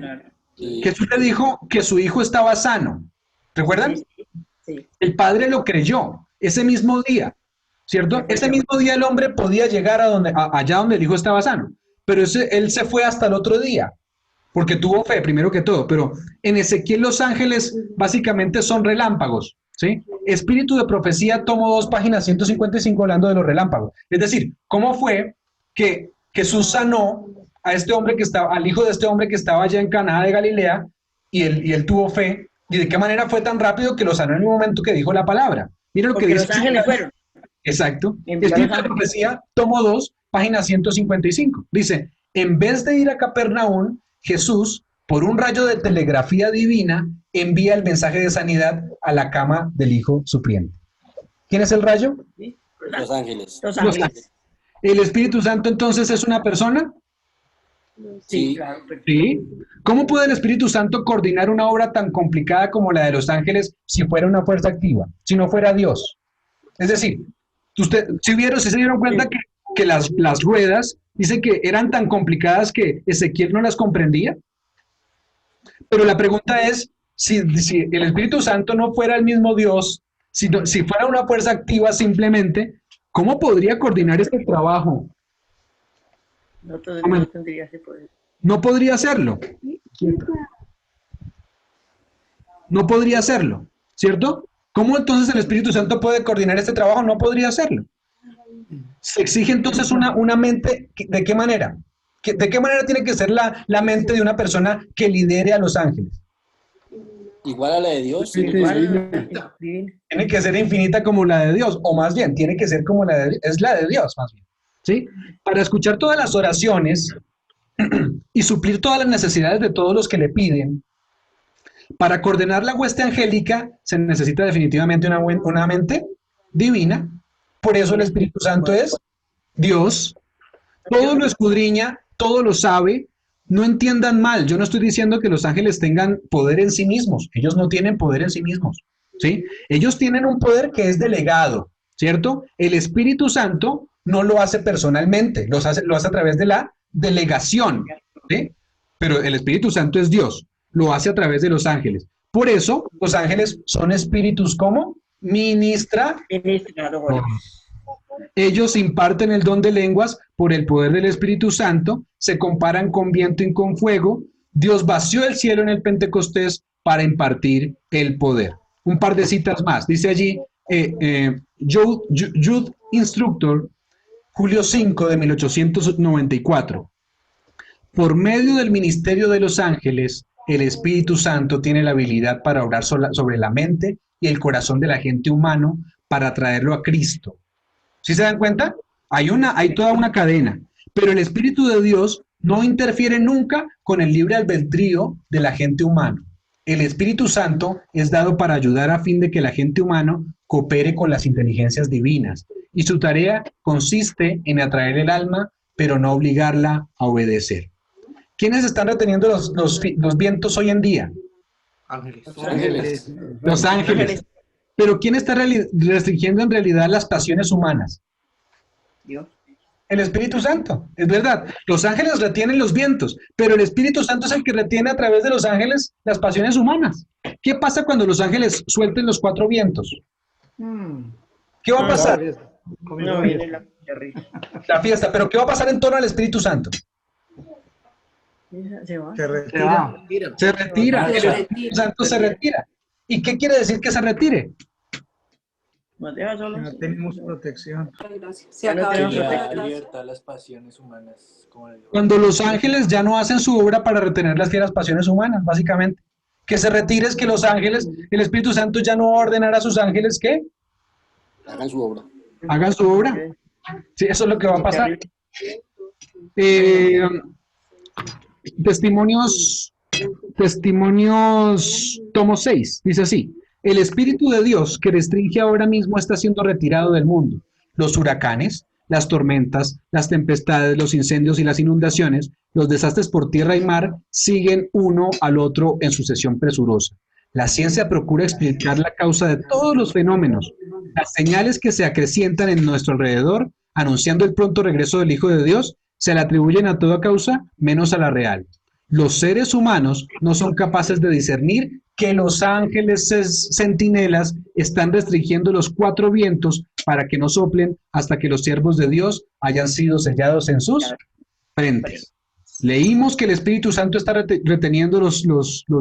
Sí. Jesús le dijo que su hijo estaba sano. ¿Recuerdan? Sí. El padre lo creyó ese mismo día, ¿cierto? Ese mismo día el hombre podía llegar allá donde el hijo estaba sano, pero él se fue hasta el otro día, porque tuvo fe, primero que todo. Pero en Ezequiel los ángeles básicamente son relámpagos, ¿sí? Espíritu de Profecía, tomo 2, página 155, hablando de los relámpagos. Es decir, ¿cómo fue que Jesús sanó a este hombre al hijo de este hombre que estaba allá en Caná de Galilea, y él tuvo fe? ¿Y de qué manera fue tan rápido que lo sanó en el momento que dijo la palabra? Mira lo que Porque dice. los ángeles fueron. Exacto. Envió a los Espíritu de ángeles. Profecía, tomo 2, página 155. Dice, en vez de ir a Capernaum, Jesús, por un rayo de telegrafía divina, envía el mensaje de sanidad a la cama del hijo sufriente. ¿Quién es el rayo? ¿Sí? Los ángeles. Los Los ángeles. ángeles. ¿El Espíritu Santo entonces es una persona? Sí, Sí. claro. Sí. ¿Cómo puede el Espíritu Santo coordinar una obra tan complicada como la de los ángeles si fuera una fuerza activa, si no fuera Dios? Es decir, si se dieron cuenta que las ruedas, dice que eran tan complicadas que Ezequiel no las comprendía. Pero la pregunta es, si el Espíritu Santo no fuera el mismo Dios, si fuera una fuerza activa simplemente, ¿cómo podría coordinar este trabajo? No tendría ese poder. No podría hacerlo. No podría hacerlo, ¿cierto? ¿Cómo entonces el Espíritu Santo puede coordinar este trabajo? No podría hacerlo. Se exige entonces una mente, ¿de qué manera? ¿De qué manera tiene que ser la mente de una persona que lidere a los ángeles? Igual a la de Dios. Sí, Igual, divina. divino. Tiene que ser infinita como la de Dios, o más bien, tiene que ser como es la de Dios, más bien, ¿sí? Para escuchar todas las oraciones y suplir todas las necesidades de todos los que le piden, para coordinar la hueste angélica se necesita definitivamente una mente divina. Por eso el Espíritu Santo es Dios. Todo lo escudriña, todo lo sabe. No entiendan mal, yo no estoy diciendo que los ángeles tengan poder en sí mismos. Ellos no tienen poder en sí mismos, ¿sí? Ellos tienen un poder que es delegado, ¿cierto? El Espíritu Santo no lo hace personalmente, lo hace a través de la delegación, ¿sí? Pero el Espíritu Santo es Dios, lo hace a través de los ángeles. Por eso, los ángeles son espíritus como Ministradores. ellos imparten el don de lenguas por el poder del Espíritu Santo, se comparan con viento y con fuego. Dios vació el cielo en el Pentecostés para impartir el poder. Un par de citas más. Dice allí, Youth Instructor, julio 5 de 1894. Por medio del ministerio de los ángeles, el Espíritu Santo tiene la habilidad para obrar sobre la mente y el corazón de la gente humano para traerlo a Cristo. ¿Sí se dan cuenta? Hay toda una cadena, pero el Espíritu de Dios no interfiere nunca con el libre albedrío de la gente humana. El Espíritu Santo es dado para ayudar a fin de que la gente humana coopere con las inteligencias divinas, y su tarea consiste en atraer el alma, pero no obligarla a obedecer. ¿Quiénes están reteniendo los vientos hoy en día? Ángeles. Los ángeles. Los ángeles. Pero ¿quién está restringiendo en realidad las pasiones humanas? Dios. El Espíritu Santo, es verdad. Los ángeles retienen los vientos, pero el Espíritu Santo es el que retiene a través de los ángeles las pasiones humanas. ¿Qué pasa cuando los ángeles suelten los 4 vientos? ¿Qué va a pasar? No viene la risa. La fiesta, pero ¿qué va a pasar en torno al Espíritu Santo? Se va. Se Se retira. va. Se retira, Se el retira. Espíritu Santo se retira. ¿Y qué quiere decir que se retire? Nos deja solos. No tenemos protección. Gracias. Se Ya no acaba tenemos de protección. la libertad las pasiones humanas. Como le digo. Cuando los ángeles ya no hacen su obra para retener las fieras pasiones humanas, básicamente. Que se retire es que los ángeles, el Espíritu Santo ya no va a ordenar a sus ángeles que Hagan su obra. hagan su obra. Sí, eso es lo que va a pasar. Testimonios, tomo 6, dice así: el Espíritu de Dios que restringe ahora mismo está siendo retirado del mundo. Los huracanes, las tormentas, las tempestades, los incendios y las inundaciones, los desastres por tierra y mar siguen uno al otro en sucesión presurosa. La ciencia procura explicar la causa de todos los fenómenos. Las señales que se acrecientan en nuestro alrededor, anunciando el pronto regreso del Hijo de Dios, se le atribuyen a toda causa menos a la real. Los seres humanos no son capaces de discernir que los ángeles centinelas están restringiendo los 4 vientos para que no soplen hasta que los siervos de Dios hayan sido sellados en sus frentes. Leímos que el Espíritu Santo está reteniendo los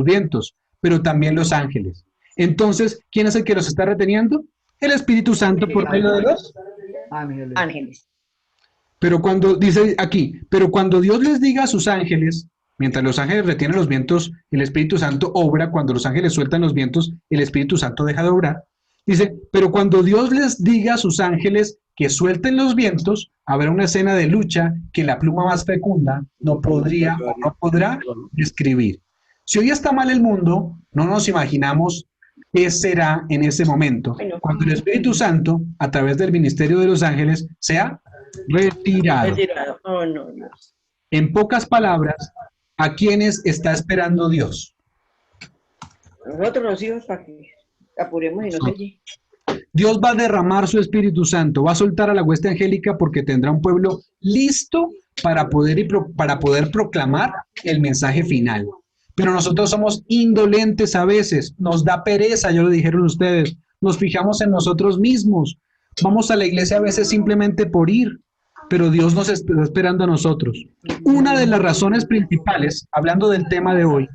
vientos, pero también los ángeles. Entonces, ¿quién es el que los está reteniendo? El Espíritu Santo por medio de los ángeles. Pero cuando dice aquí, pero cuando Dios les diga a sus ángeles, mientras los ángeles retienen los vientos, el Espíritu Santo obra. Cuando los ángeles sueltan los vientos, el Espíritu Santo deja de obrar. Dice, pero cuando Dios les diga a sus ángeles que suelten los vientos, habrá una escena de lucha que la pluma más fecunda no podría o no podrá describir. Si hoy está mal el mundo, no nos imaginamos qué será en ese momento, cuando el Espíritu Santo, a través del ministerio de los ángeles, sea retirado. Oh, no, no. En pocas palabras, ¿a quiénes está esperando Dios? Nosotros los hijos para que apuremos y no se llegue. Dios va a derramar su Espíritu Santo, va a soltar a la hueste angélica porque tendrá un pueblo listo para poder proclamar el mensaje final. Pero nosotros somos indolentes a veces, nos da pereza, ya lo dijeron ustedes, nos fijamos en nosotros mismos, vamos a la iglesia a veces simplemente por ir, pero Dios nos está esperando a nosotros. Una de las razones principales, hablando del tema de hoy,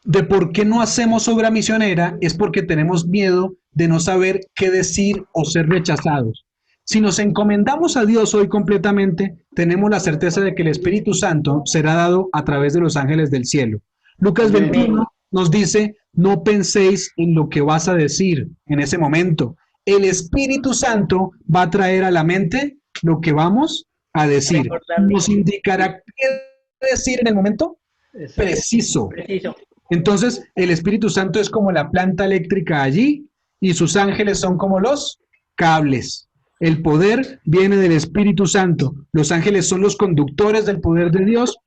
de por qué no hacemos obra misionera es porque tenemos miedo de no saber qué decir o ser rechazados. Si nos encomendamos a Dios hoy completamente, tenemos la certeza de que el Espíritu Santo será dado a través de los ángeles del cielo. Lucas 21 nos dice, no penséis en lo que vas a decir en ese momento. El Espíritu Santo va a traer a la mente lo que vamos a decir. Nos indicará qué decir en el momento preciso. Entonces, el Espíritu Santo es como la planta eléctrica allí y sus ángeles son como los cables. El poder viene del Espíritu Santo. Los ángeles son los conductores del poder de Dios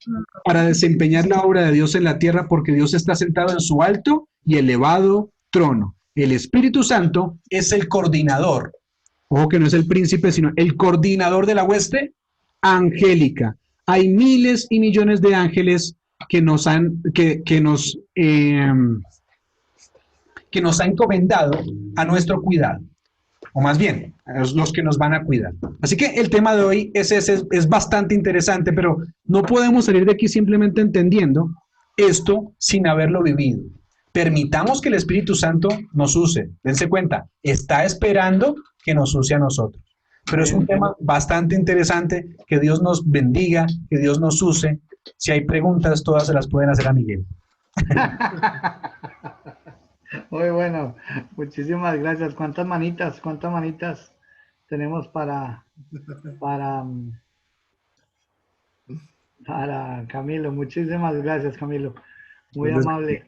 para desempeñar la obra de Dios en la tierra, porque Dios está sentado en su alto y elevado trono. El Espíritu Santo es el coordinador. Ojo que no es el príncipe, sino el coordinador de la hueste angélica. Hay miles y millones de ángeles que nos ha encomendado a nuestro cuidado, o más bien, a los que nos van a cuidar. Así que el tema de hoy es bastante interesante, pero no podemos salir de aquí simplemente entendiendo esto sin haberlo vivido. Permitamos que el Espíritu Santo nos use. Dense cuenta, está esperando que nos use a nosotros. Pero es un tema bastante interesante. Que Dios nos bendiga, que Dios nos use. Si hay preguntas, todas se las pueden hacer a Miguel. Muy bueno, muchísimas gracias. ¿Cuántas manitas tenemos para Camilo? Muchísimas gracias, Camilo. Muy amable.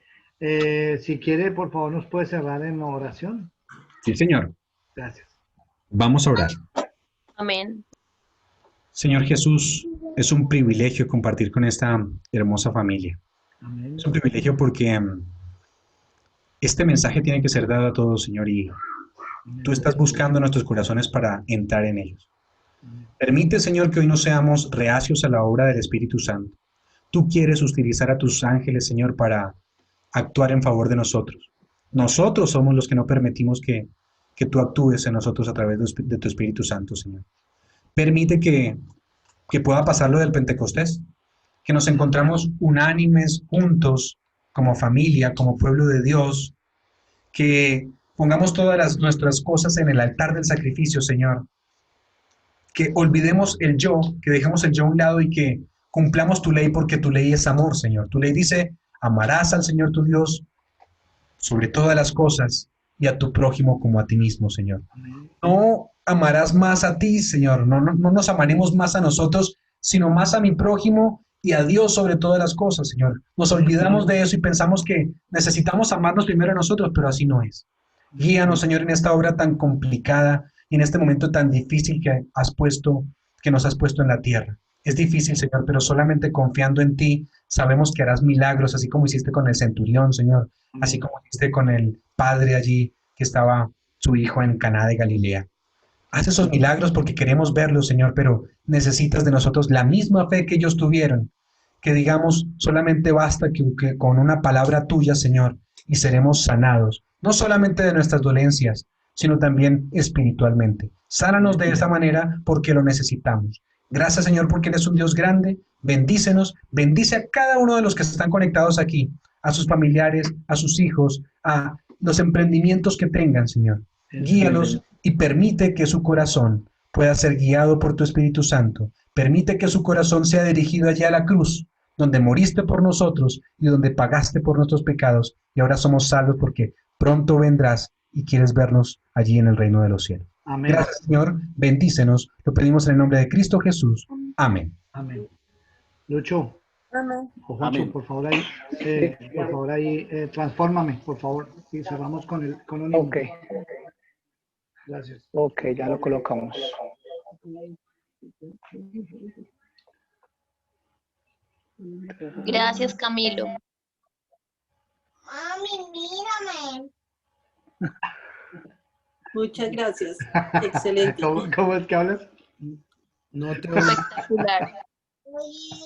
Si quiere, por favor, nos puede cerrar en oración. Sí, señor. Gracias. Vamos a orar. Amén. Señor Jesús, es un privilegio compartir con esta hermosa familia. Amén. Es un privilegio porque este mensaje tiene que ser dado a todos, Señor, y tú estás buscando nuestros corazones para entrar en ellos. Permite, Señor, que hoy no seamos reacios a la obra del Espíritu Santo. Tú quieres utilizar a tus ángeles, Señor, para actuar en favor de nosotros. Nosotros somos los que no permitimos que tú actúes en nosotros a través de tu Espíritu Santo, Señor. Permite que pueda pasar lo del Pentecostés, que nos encontramos unánimes, juntos, como familia, como pueblo de Dios, que pongamos todas nuestras cosas en el altar del sacrificio, Señor, que olvidemos el yo, que dejemos el yo a un lado y que cumplamos tu ley, porque tu ley es amor, Señor. Tu ley dice, amarás al Señor tu Dios sobre todas las cosas y a tu prójimo como a ti mismo, Señor. No amarás más a ti, Señor, no nos amaremos más a nosotros, sino más a mi prójimo y a Dios sobre todas las cosas, Señor. Nos olvidamos de eso y pensamos que necesitamos amarnos primero a nosotros, pero así no es. Guíanos, Señor, en esta obra tan complicada y en este momento tan difícil que nos has puesto en la tierra. Es difícil, Señor, pero solamente confiando en ti sabemos que harás milagros, así como hiciste con el centurión, Señor, así como hiciste con el padre allí que estaba su hijo en Caná de Galilea. Haz esos milagros porque queremos verlos, Señor, pero necesitas de nosotros la misma fe que ellos tuvieron, que digamos, solamente basta que con una palabra tuya, Señor, y seremos sanados, no solamente de nuestras dolencias, sino también espiritualmente. Sánanos de esa manera porque lo necesitamos. Gracias, Señor, porque eres un Dios grande. Bendícenos, bendice a cada uno de los que están conectados aquí, a sus familiares, a sus hijos, a los emprendimientos que tengan, Señor. Guíalos y permite que su corazón pueda ser guiado por tu Espíritu Santo. Permite que su corazón sea dirigido allá a la cruz, donde moriste por nosotros y donde pagaste por nuestros pecados, y ahora somos salvos porque pronto vendrás y quieres vernos allí en el reino de los cielos. Amén. Gracias, Señor. Bendícenos. Lo pedimos en el nombre de Cristo Jesús. Amén. Amén. Lucho. Amén. O Juancho, Amén. por favor ahí, transfórmame, por favor. Y cerramos con un himno. Ok, Gracias. ok, ya lo colocamos. Gracias, Camilo. Muchas gracias. Excelente. ¿Cómo es que hablas? No te oigo. Espectacular.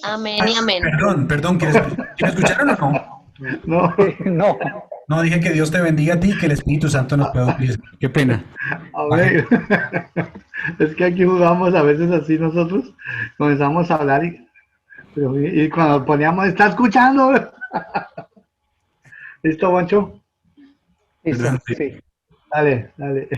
Amén y amén. Perdón, ¿quieres escucharon o no? No. No, No, dije que Dios te bendiga a ti y que el Espíritu Santo nos pueda utilizar. Qué pena. A ver, es que aquí jugamos a veces así nosotros, comenzamos a hablar y cuando poníamos, ¿está escuchando? ¿Listo, Juancho? listo, Perdón, sí. Dale, dale.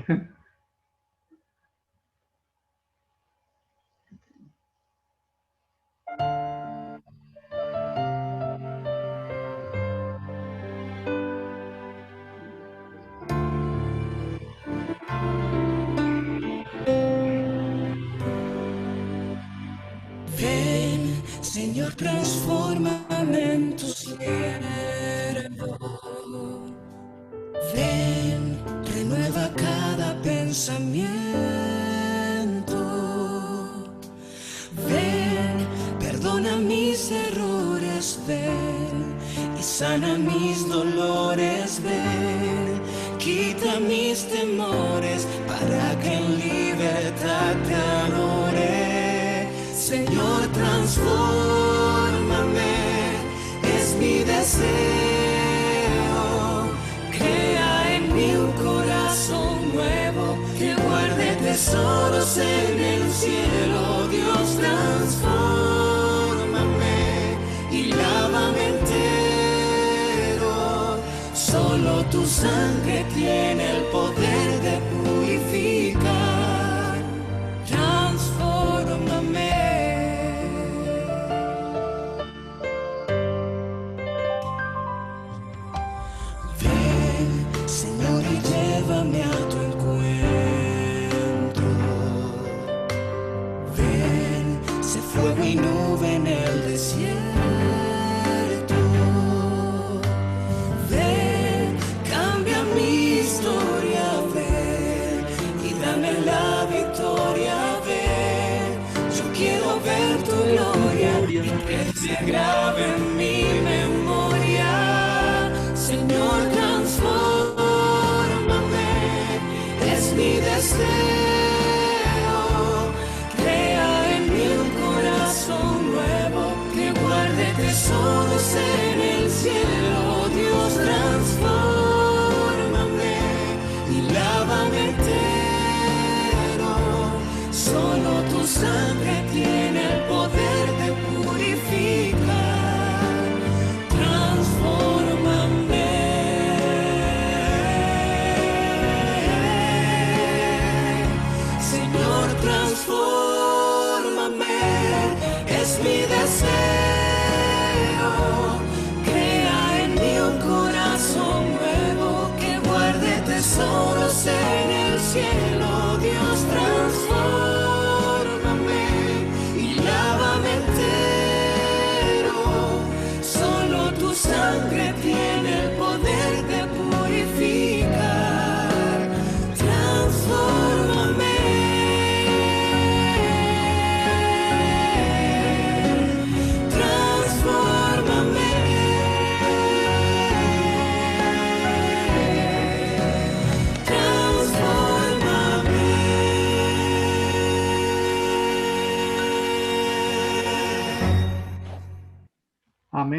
Ven, Señor, transfórmame en tu siervo. Ven, renueva cada pensamiento. Ven, perdona mis errores. Ven y sana mis dolores. Ven, quita mis temores para que en libertad te adore. Señor, transfórmame, es mi deseo. Crea en mí un corazón nuevo que guarde tesoros en el cielo. Dios, transfórmame y lávame entero. Solo tu sangre tiene el poder de purificar. Transfórmame. Señor, y llévame a tu encuentro. Ven, sé fuego y nube en el desierto. Ven, cambia mi historia. Ven y dame la victoria. Ven, yo quiero ver tu gloria y que se grabe en mi memoria. Señor, transfórmame, es mi deseo. Crea en mí un corazón nuevo que guarde tesoros en